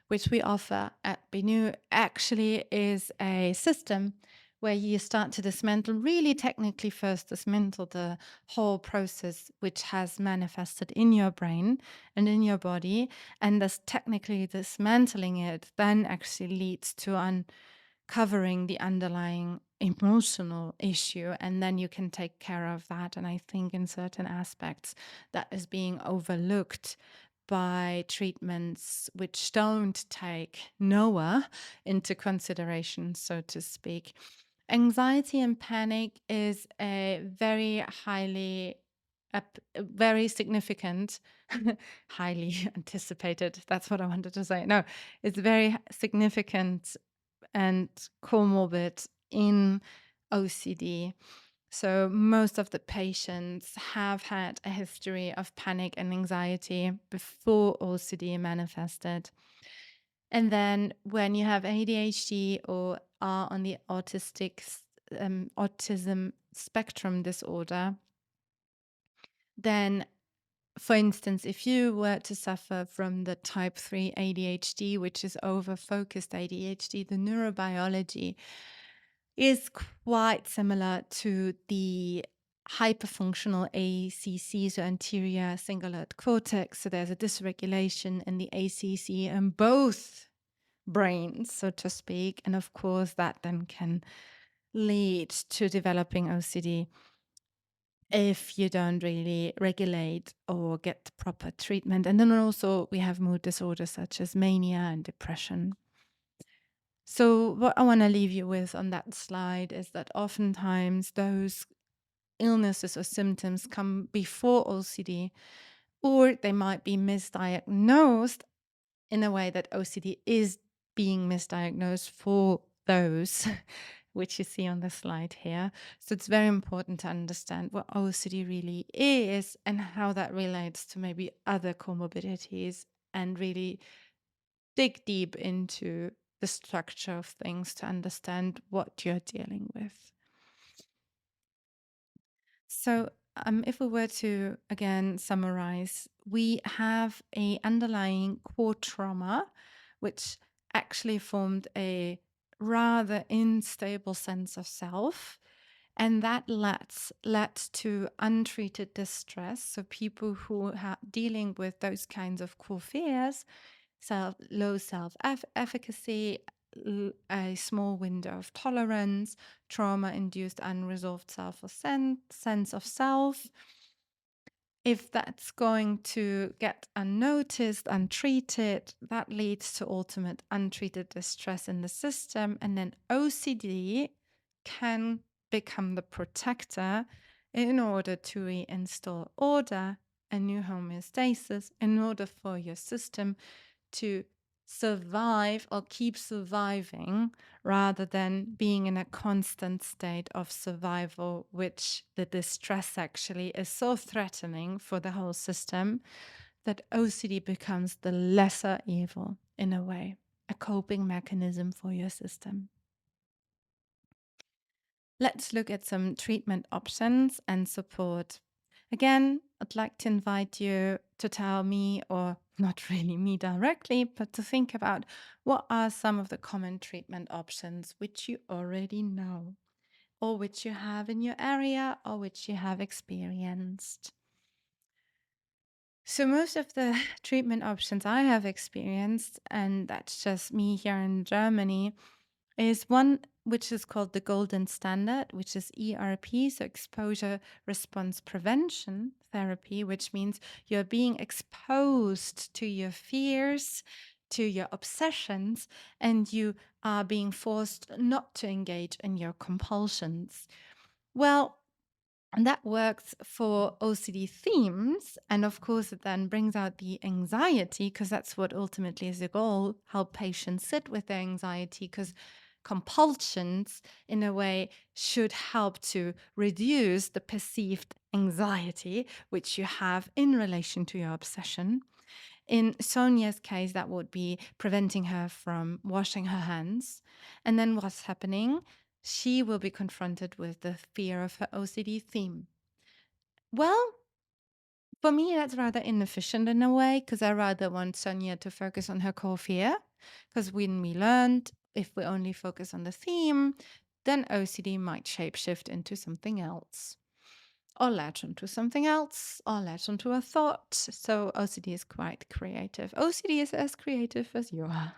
which we offer at BNU actually is a system where you start to dismantle, really technically first dismantle the whole process which has manifested in your brain and in your body, and thus technically dismantling it then actually leads to uncovering the underlying emotional issue, and then you can take care of that. And I think in certain aspects that is being overlooked by treatments which don't take NOA into consideration, so to speak. Anxiety and panic is a very very significant, highly anticipated, that's what I wanted to say. No, it's very significant and comorbid in OCD. So most of the patients have had a history of panic and anxiety before OCD manifested. And then when you have ADHD or are on the autism spectrum disorder, then, for instance, if you were to suffer from the type 3 ADHD, which is over-focused ADHD, the neurobiology is quite similar to the hyperfunctional ACC, so anterior cingulate cortex. So there's a dysregulation in the ACC in both brains, so to speak. And of course, that then can lead to developing OCD if you don't really regulate or get proper treatment. And then also we have mood disorders such as mania and depression. So what I want to leave you with on that slide is that oftentimes those illnesses or symptoms come before OCD, or they might be misdiagnosed in a way that OCD is being misdiagnosed for those, which you see on the slide here. So it's very important to understand what OCD really is and how that relates to maybe other comorbidities, and really dig deep into the structure of things to understand what you're dealing with. So if we were to again summarize, we have a underlying core trauma which actually formed a rather unstable sense of self, and that led to untreated distress. So people who are dealing with those kinds of core fears low self-efficacy, a small window of tolerance, trauma-induced unresolved self or sense of self. If that's going to get unnoticed, untreated, that leads to ultimate untreated distress in the system. And then OCD can become the protector in order to reinstall order, a new homeostasis, in order for your system to survive or keep surviving rather than being in a constant state of survival, which the distress actually is so threatening for the whole system that OCD becomes the lesser evil in a way, a coping mechanism for your system. Let's look at some treatment options and support. Again, I'd like to invite you to tell me, or not really me directly, but to think about what are some of the common treatment options which you already know, or which you have in your area, or which you have experienced. So, most of the treatment options I have experienced, and that's just me here in Germany, is one which is called the golden standard, which is ERP, so exposure response prevention therapy, which means you're being exposed to your fears, to your obsessions, and you are being forced not to engage in your compulsions. Well, and that works for OCD themes. And of course, it then brings out the anxiety, because that's what ultimately is the goal, help patients sit with their anxiety, because compulsions, in a way, should help to reduce the perceived anxiety which you have in relation to your obsession. In Sonia's case, that would be preventing her from washing her hands. And then what's happening? She will be confronted with the fear of her OCD theme. Well, for me, that's rather inefficient in a way, because I rather want Sonia to focus on her core fear. Because when we learned, if we only focus on the theme, then OCD might shapeshift into something else, or latch onto something else, or latch onto a thought. So OCD is quite creative. OCD is as creative as you are.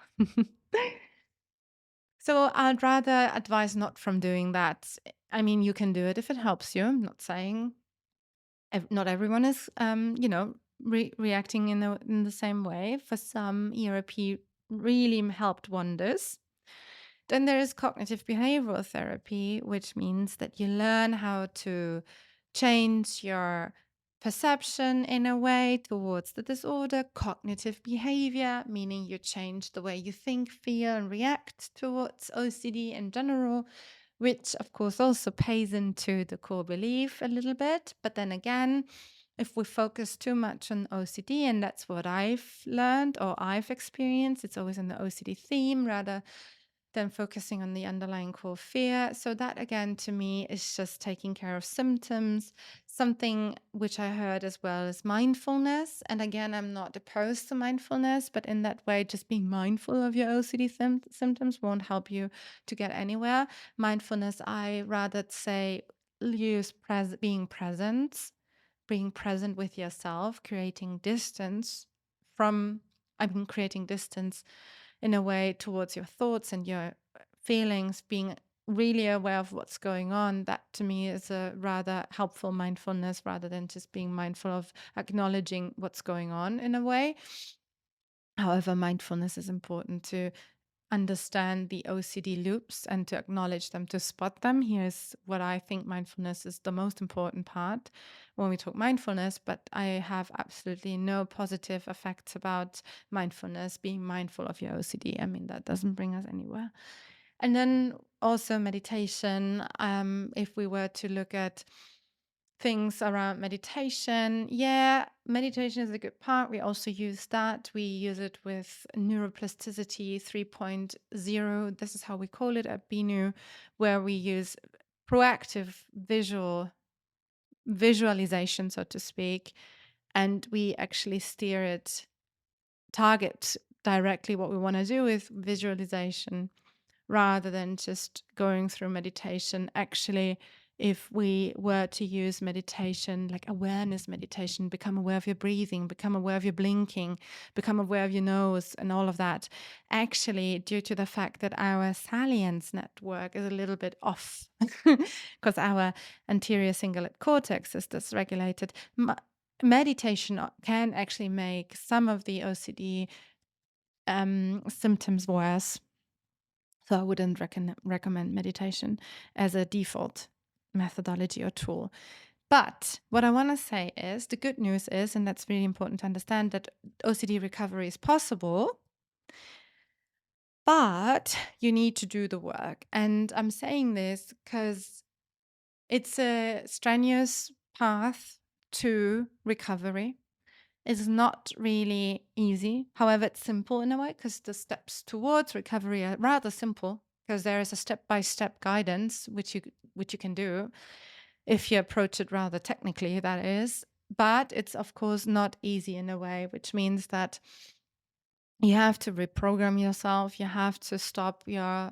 So I'd rather advise not from doing that. I mean, you can do it if it helps you. I'm not saying not everyone is, reacting in the same way. For some, ERP really helped wonders. Then there is cognitive behavioral therapy, which means that you learn how to change your perception in a way towards the disorder. Cognitive behavior, meaning you change the way you think, feel, and react towards OCD in general, which of course also pays into the core belief a little bit. But then again, if we focus too much on OCD, and that's what I've learned or I've experienced, it's always in the OCD theme rather than focusing on the underlying core fear. So that again, to me, is just taking care of symptoms. Something which I heard as well is mindfulness. And again, I'm not opposed to mindfulness, but in that way, just being mindful of your OCD symptoms won't help you to get anywhere. Mindfulness, I rather say, use being present with yourself, creating distance creating distance in a way towards your thoughts and your feelings, being really aware of what's going on. That to me is a rather helpful mindfulness rather than just being mindful of acknowledging what's going on in a way. However, mindfulness is important to understand the OCD loops and to acknowledge them, to spot them. Here's what I think mindfulness is the most important part when we talk mindfulness, but I have absolutely no positive effects about mindfulness, being mindful of your OCD. I mean, that doesn't bring us anywhere. And then also meditation. If we were to look at things around meditation. Yeah, meditation is a good part. We also use that. We use it with neuroplasticity 3.0. This is how we call it at BNU, where we use proactive visualization, so to speak, and we actually target directly what we want to do with visualization rather than just going through meditation, actually if we were to use meditation, like awareness meditation, become aware of your breathing, become aware of your blinking, become aware of your nose and all of that, actually, due to the fact that our salience network is a little bit off because our anterior cingulate cortex is dysregulated, meditation can actually make some of the OCD symptoms worse. So I wouldn't recommend meditation as a default methodology or tool. But what I want to say is the good news is, and that's really important to understand, that OCD recovery is possible, but you need to do the work. And I'm saying this because it's a strenuous path to recovery. It's not really easy. However, it's simple in a way because the steps towards recovery are rather simple because there is a step-by-step guidance which you can do if you approach it rather technically, that is. But it's of course not easy in a way, which means that you have to reprogram yourself. You have to stop your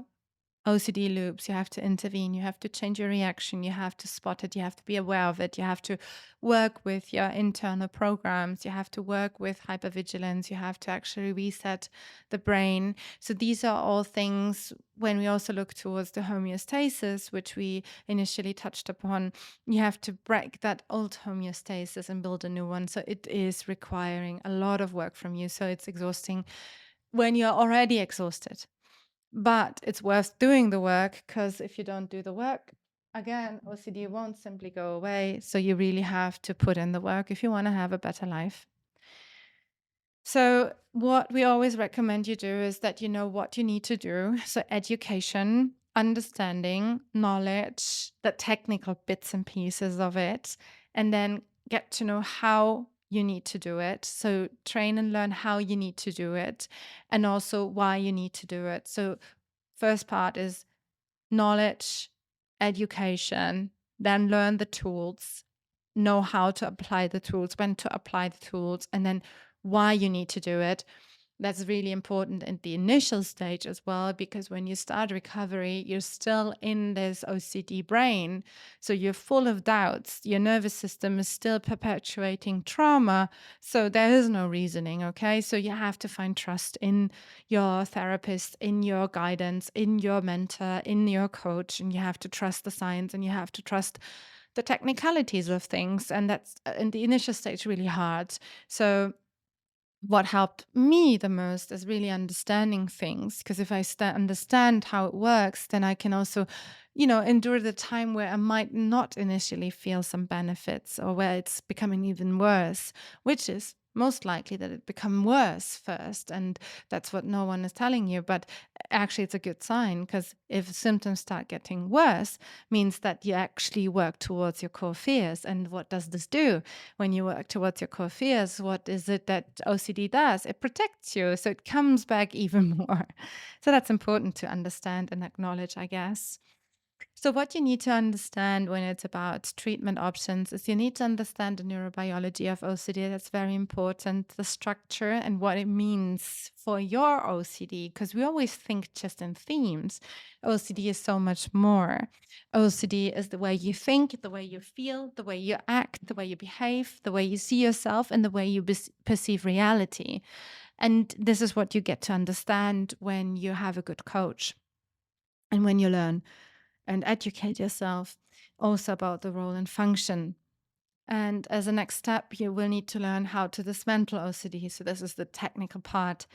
OCD loops, you have to intervene, you have to change your reaction, you have to spot it, you have to be aware of it, you have to work with your internal programs, you have to work with hypervigilance, you have to actually reset the brain. So these are all things when we also look towards the homeostasis, which we initially touched upon, you have to break that old homeostasis and build a new one. So it is requiring a lot of work from you. So it's exhausting when you're already exhausted. But it's worth doing the work because if you don't do the work, again, OCD won't simply go away. So you really have to put in the work if you want to have a better life. So what we always recommend you do is that you know what you need to do. So education, understanding, knowledge, the technical bits and pieces of it, and then get to know how you need to do it. So train and learn how you need to do it and also why you need to do it. So first part is knowledge, education, then learn the tools, know how to apply the tools, when to apply the tools, and then why you need to do it. That's really important in the initial stage as well, because when you start recovery, you're still in this OCD brain. So you're full of doubts. Your nervous system is still perpetuating trauma. So there is no reasoning, okay? So you have to find trust in your therapist, in your guidance, in your mentor, in your coach, and you have to trust the science and you have to trust the technicalities of things. And that's in the initial stage really hard. So what helped me the most is really understanding things, because if I understand how it works, then I can also, endure the time where I might not initially feel some benefits or where it's becoming even worse, which is most likely that it become worse first. And that's what no one is telling you. But actually, it's a good sign, because if symptoms start getting worse, means that you actually work towards your core fears. And what does this do? When you work towards your core fears, what is it that OCD does? It protects you, so it comes back even more. So that's important to understand and acknowledge, I guess. So what you need to understand when it's about treatment options is you need to understand the neurobiology of OCD. That's very important, the structure and what it means for your OCD, because we always think just in themes. OCD is so much more. OCD is the way you think, the way you feel, the way you act, the way you behave, the way you see yourself, and the way you perceive reality. And this is what you get to understand when you have a good coach and when you learn and educate yourself also about the role and function. And as a next step, you will need to learn how to dismantle OCD. So this is the technical part.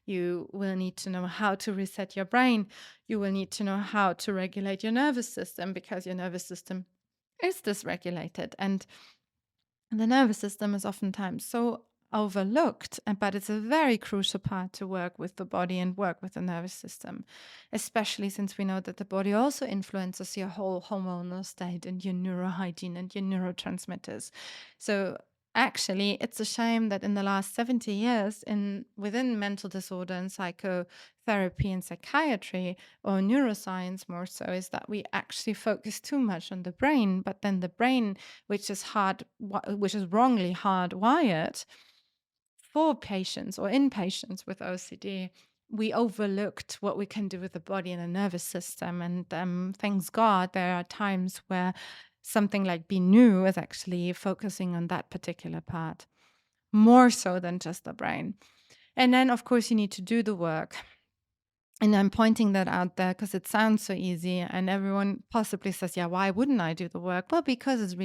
You will need to know how to reset your brain. You will need to know how to regulate your nervous system, because your nervous system is dysregulated. And the nervous system is oftentimes so overlooked, but it's a very crucial part to work with the body and work with the nervous system, especially since we know that the body also influences your whole hormonal state and your neurohygiene and your neurotransmitters. So actually, it's a shame that in the last 70 years within mental disorder and psychotherapy and psychiatry, or neuroscience more so, is that we actually focus too much on the brain, but then the brain, which is wrongly hardwired for patients or in patients with OCD, we overlooked what we can do with the body and the nervous system. And thanks God, there are times where something like Be New is actually focusing on that particular part, more so than just the brain. And then, of course, you need to do the work. And I'm pointing that out there because it sounds so easy, and everyone possibly says, yeah, why wouldn't I do the work? Well, because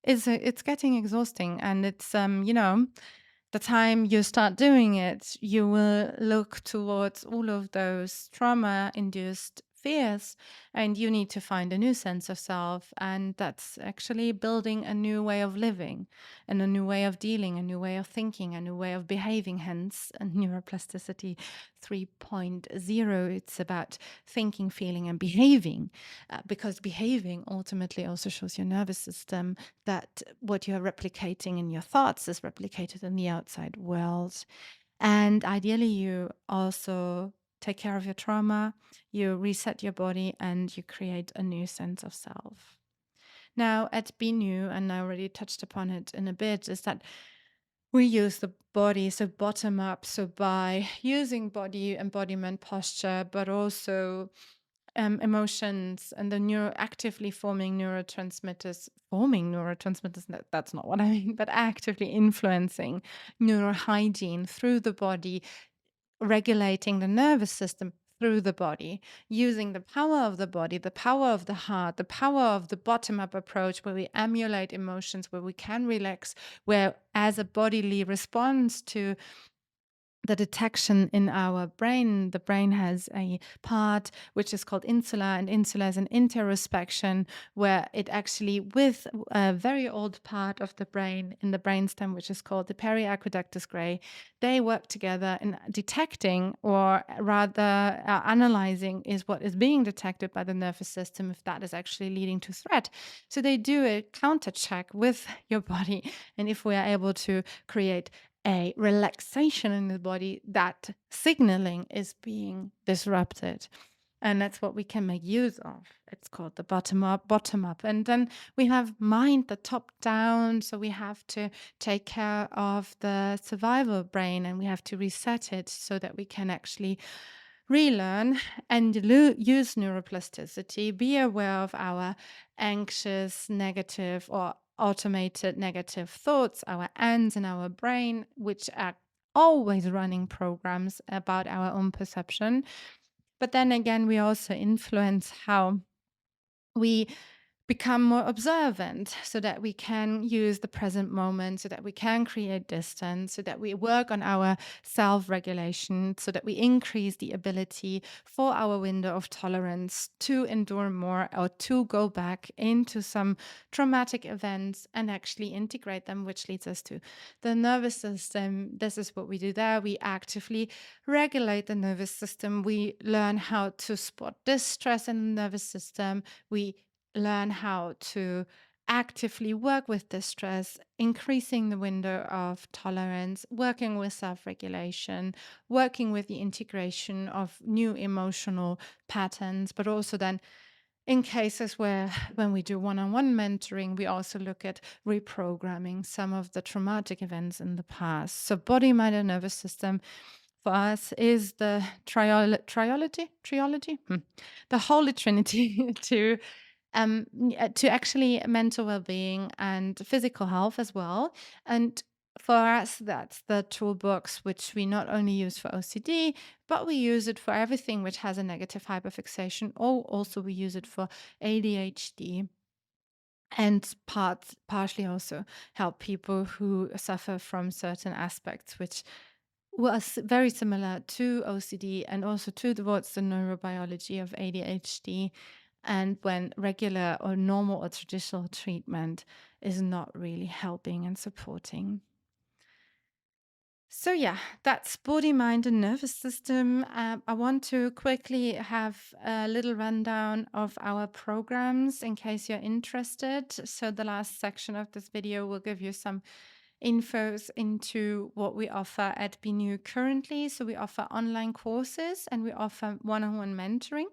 it's getting exhausting, and it's, the time you start doing it, you will look towards all of those trauma-induced fears, and you need to find a new sense of self. And that's actually building a new way of living and a new way of dealing, a new way of thinking, a new way of behaving, hence neuroplasticity 3.0. It's about thinking, feeling, and behaving, because behaving ultimately also shows your nervous system that what you're replicating in your thoughts is replicated in the outside world. And ideally, you also take care of your trauma, you reset your body, and you create a new sense of self. Now, at Be New, and I already touched upon it in a bit, is that we use the body, so bottom up, so by using body embodiment posture, but also emotions and the actively forming neurotransmitters, that's not what I mean, but actively influencing neurohygiene through the body, regulating the nervous system through the body, using the power of the body, the power of the heart, the power of the bottom-up approach where we emulate emotions, where we can relax, where as a bodily response to the detection in our brain, the brain has a part which is called insula, and insula is an interospection where it actually, with a very old part of the brain in the brainstem, which is called the periaqueductus gray, they work together in detecting, or rather analyzing, is what is being detected by the nervous system, if that is actually leading to threat. So they do a counter check with your body, and if we are able to create a relaxation in the body, that signaling is being disrupted. And that's what we can make use of. It's called the bottom up. And then we have mind, the top down. So we have to take care of the survival brain, and we have to reset it so that we can actually relearn and use neuroplasticity, be aware of our anxious, negative, or automated negative thoughts, our ands in our brain, which are always running programs about our own perception. But then again, we also influence how we become more observant, so that we can use the present moment, so that we can create distance, so that we work on our self-regulation, so that we increase the ability for our window of tolerance to endure more, or to go back into some traumatic events and actually integrate them, which leads us to the nervous system. This is what we do there. We actively regulate the nervous system. We learn how to spot distress in the nervous system. We learn how to actively work with distress, increasing the window of tolerance, working with self-regulation, working with the integration of new emotional patterns, but also then in cases where, when we do one-on-one mentoring, we also look at reprogramming some of the traumatic events in the past. So body, mind, and nervous system for us is the triology, the holy trinity to actually mental well-being and physical health as well. And for us, that's the toolbox which we not only use for OCD, but we use it for everything which has a negative hyperfixation, or also we use it for ADHD, and partially also help people who suffer from certain aspects which was very similar to OCD, and also towards the neurobiology of ADHD, and when regular or normal or traditional treatment is not really helping and supporting. So yeah, that's body, mind, and nervous system. I want to quickly have a little rundown of our programs in case you're interested. So the last section of this video will give you some infos into what we offer at Be New currently. So we offer online courses, and we offer one-on-one mentoring.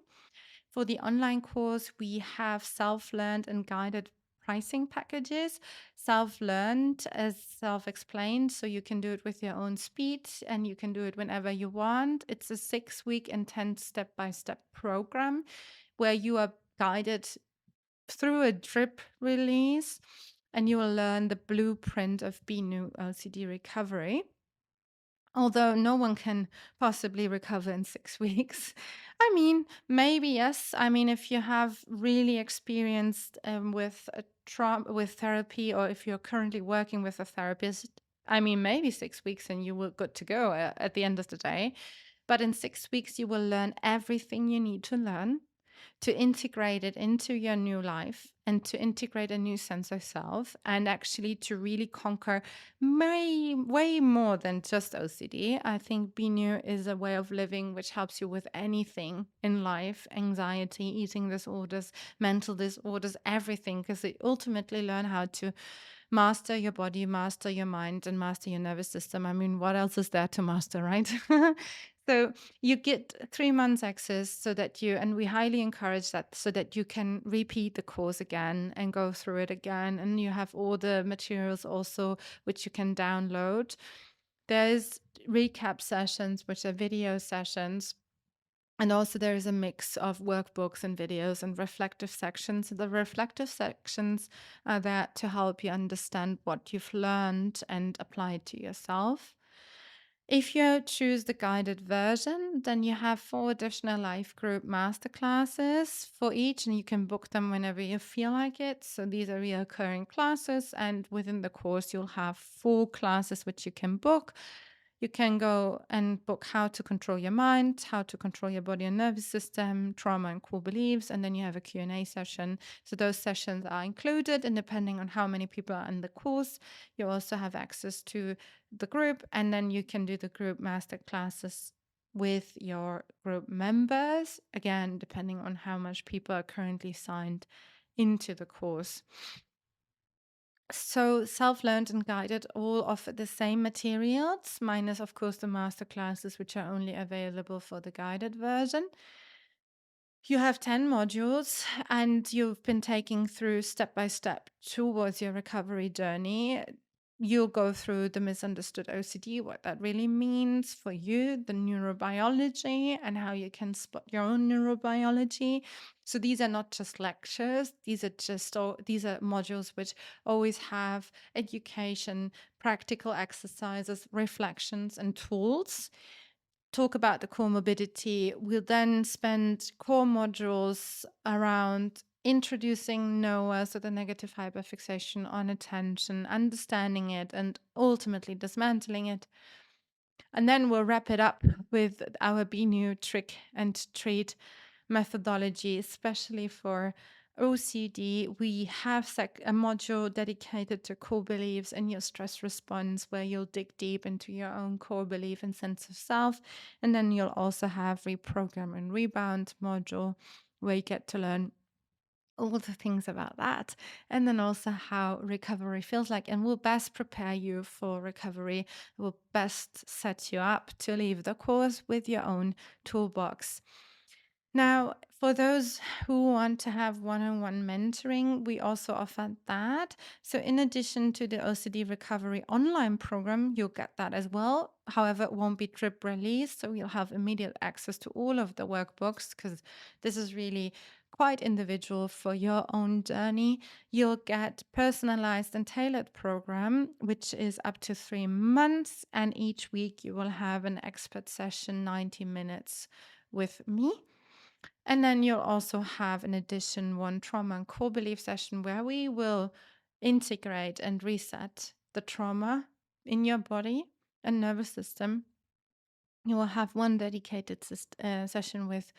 For the online course, we have self-learned and guided pricing packages, self-learned as self-explained, so you can do it with your own speed and you can do it whenever you want. It's a 6-week intense step-by-step program where you are guided through a drip release and you will learn the blueprint of BNU OCD recovery. Although no one can possibly recover in 6 weeks. I mean, maybe yes. I mean, if you have really experienced with a with therapy, or if you're currently working with a therapist, I mean, maybe 6 weeks and you will good to go at the end of the day. But in 6 weeks, you will learn everything you need to learn to integrate it into your new life and to integrate a new sense of self and actually to really conquer way more than just OCD. I think BNU is a way of living which helps you with anything in life, anxiety, eating disorders, mental disorders, everything, because they ultimately learn how to master your body, master your mind, and master your nervous system. I mean, what else is there to master, right? So you get 3 months access so that and we highly encourage that so that you can repeat the course again and go through it again. And you have all the materials also, which you can download. There's recap sessions, which are video sessions. And also there is a mix of workbooks and videos and reflective sections. The reflective sections are there to help you understand what you've learned and apply it to yourself. If you choose the guided version, then you have 4 additional life group masterclasses for each, and you can book them whenever you feel like it. So these are reoccurring classes, and within the course, you'll have 4 classes which you can book. You can go and book how to control your mind, how to control your body and nervous system, trauma and core beliefs, and then you have a Q&A session. So those sessions are included, and depending on how many people are in the course, you also have access to the group, and then you can do the group master classes with your group members, again, depending on how much people are currently signed into the course. So self-learned and guided all offer the same materials, minus, of course, the master classes, which are only available for the guided version. You have 10 modules and you've been taking through step by step towards your recovery journey. You'll go through the misunderstood OCD, what that really means for you, the neurobiology, and how you can spot your own neurobiology. So these are not just lectures, these are modules which always have education, practical exercises, reflections, and tools. Talk about the comorbidity. We'll then spend core modules around introducing NOA, so the negative hyperfixation on attention, understanding it, and ultimately dismantling it. And then we'll wrap it up with our BNU trick and treat methodology, especially for OCD. We have a module dedicated to core beliefs and your stress response, where you'll dig deep into your own core belief and sense of self. And then you'll also have reprogram and rebound module, where you get to learn all the things about that, and then also how recovery feels like, and will best prepare you for recovery, will best set you up to leave the course with your own toolbox. Now, for those who want to have one-on-one mentoring, we also offer that. So in addition to the OCD Recovery online program, you'll get that as well. However, it won't be drip release, so you'll have immediate access to all of the workbooks, because this is really quite individual for your own journey. You'll get personalized and tailored program, which is up to 3 months, and each week you will have an expert session, 90 minutes with me. And then you'll also have, in addition, one trauma and core belief session, where we will integrate and reset the trauma in your body and nervous system. You will have one dedicated session with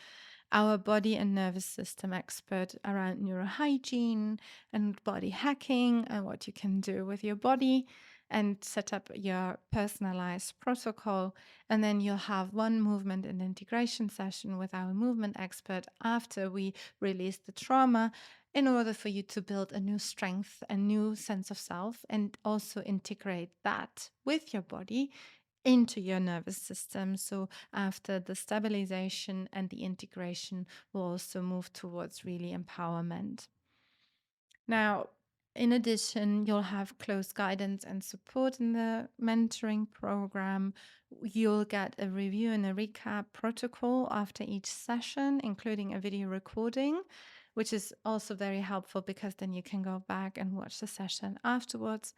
our body and nervous system expert around neurohygiene and body hacking and what you can do with your body, and set up your personalized protocol. And then you'll have one movement and integration session with our movement expert after we release the trauma, in order for you to build a new strength, a new sense of self, and also integrate that with your body into your nervous system. So after the stabilization and the integration, we'll also move towards really empowerment. Now, In addition, you'll have close guidance and support in the mentoring program. You'll get a review and a recap protocol after each session, including a video recording, which is also very helpful because then you can go back and watch the session afterwards.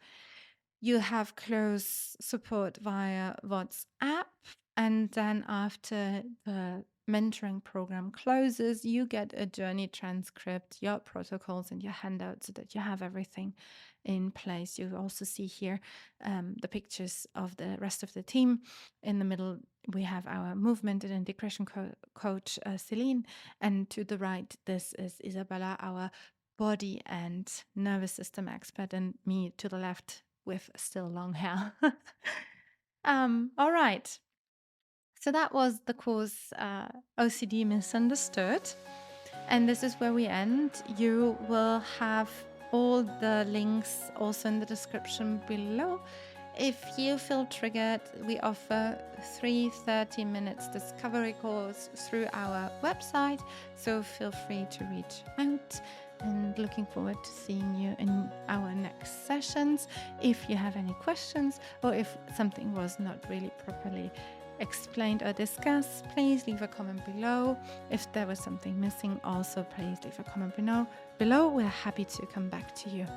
You have close support via WhatsApp. And then after the mentoring program closes, you get a journey transcript, your protocols, and your handouts so that you have everything in place. You also see here the pictures of the rest of the team. In the middle, we have our movement and integration coach, Celine. And to the right, this is Isabella, our body and nervous system expert, and me to the left with still long hair. All right. So that was the course OCD Misunderstood. And this is where we end. You will have all the links also in the description below. If you feel triggered, we offer 3 30-minute discovery calls through our website. So feel free to reach out, and looking forward to seeing you in our next sessions. If you have any questions or if something was not really properly explained or discussed, please leave a comment below. If there was something missing, also please leave a comment below. We're happy to come back to you.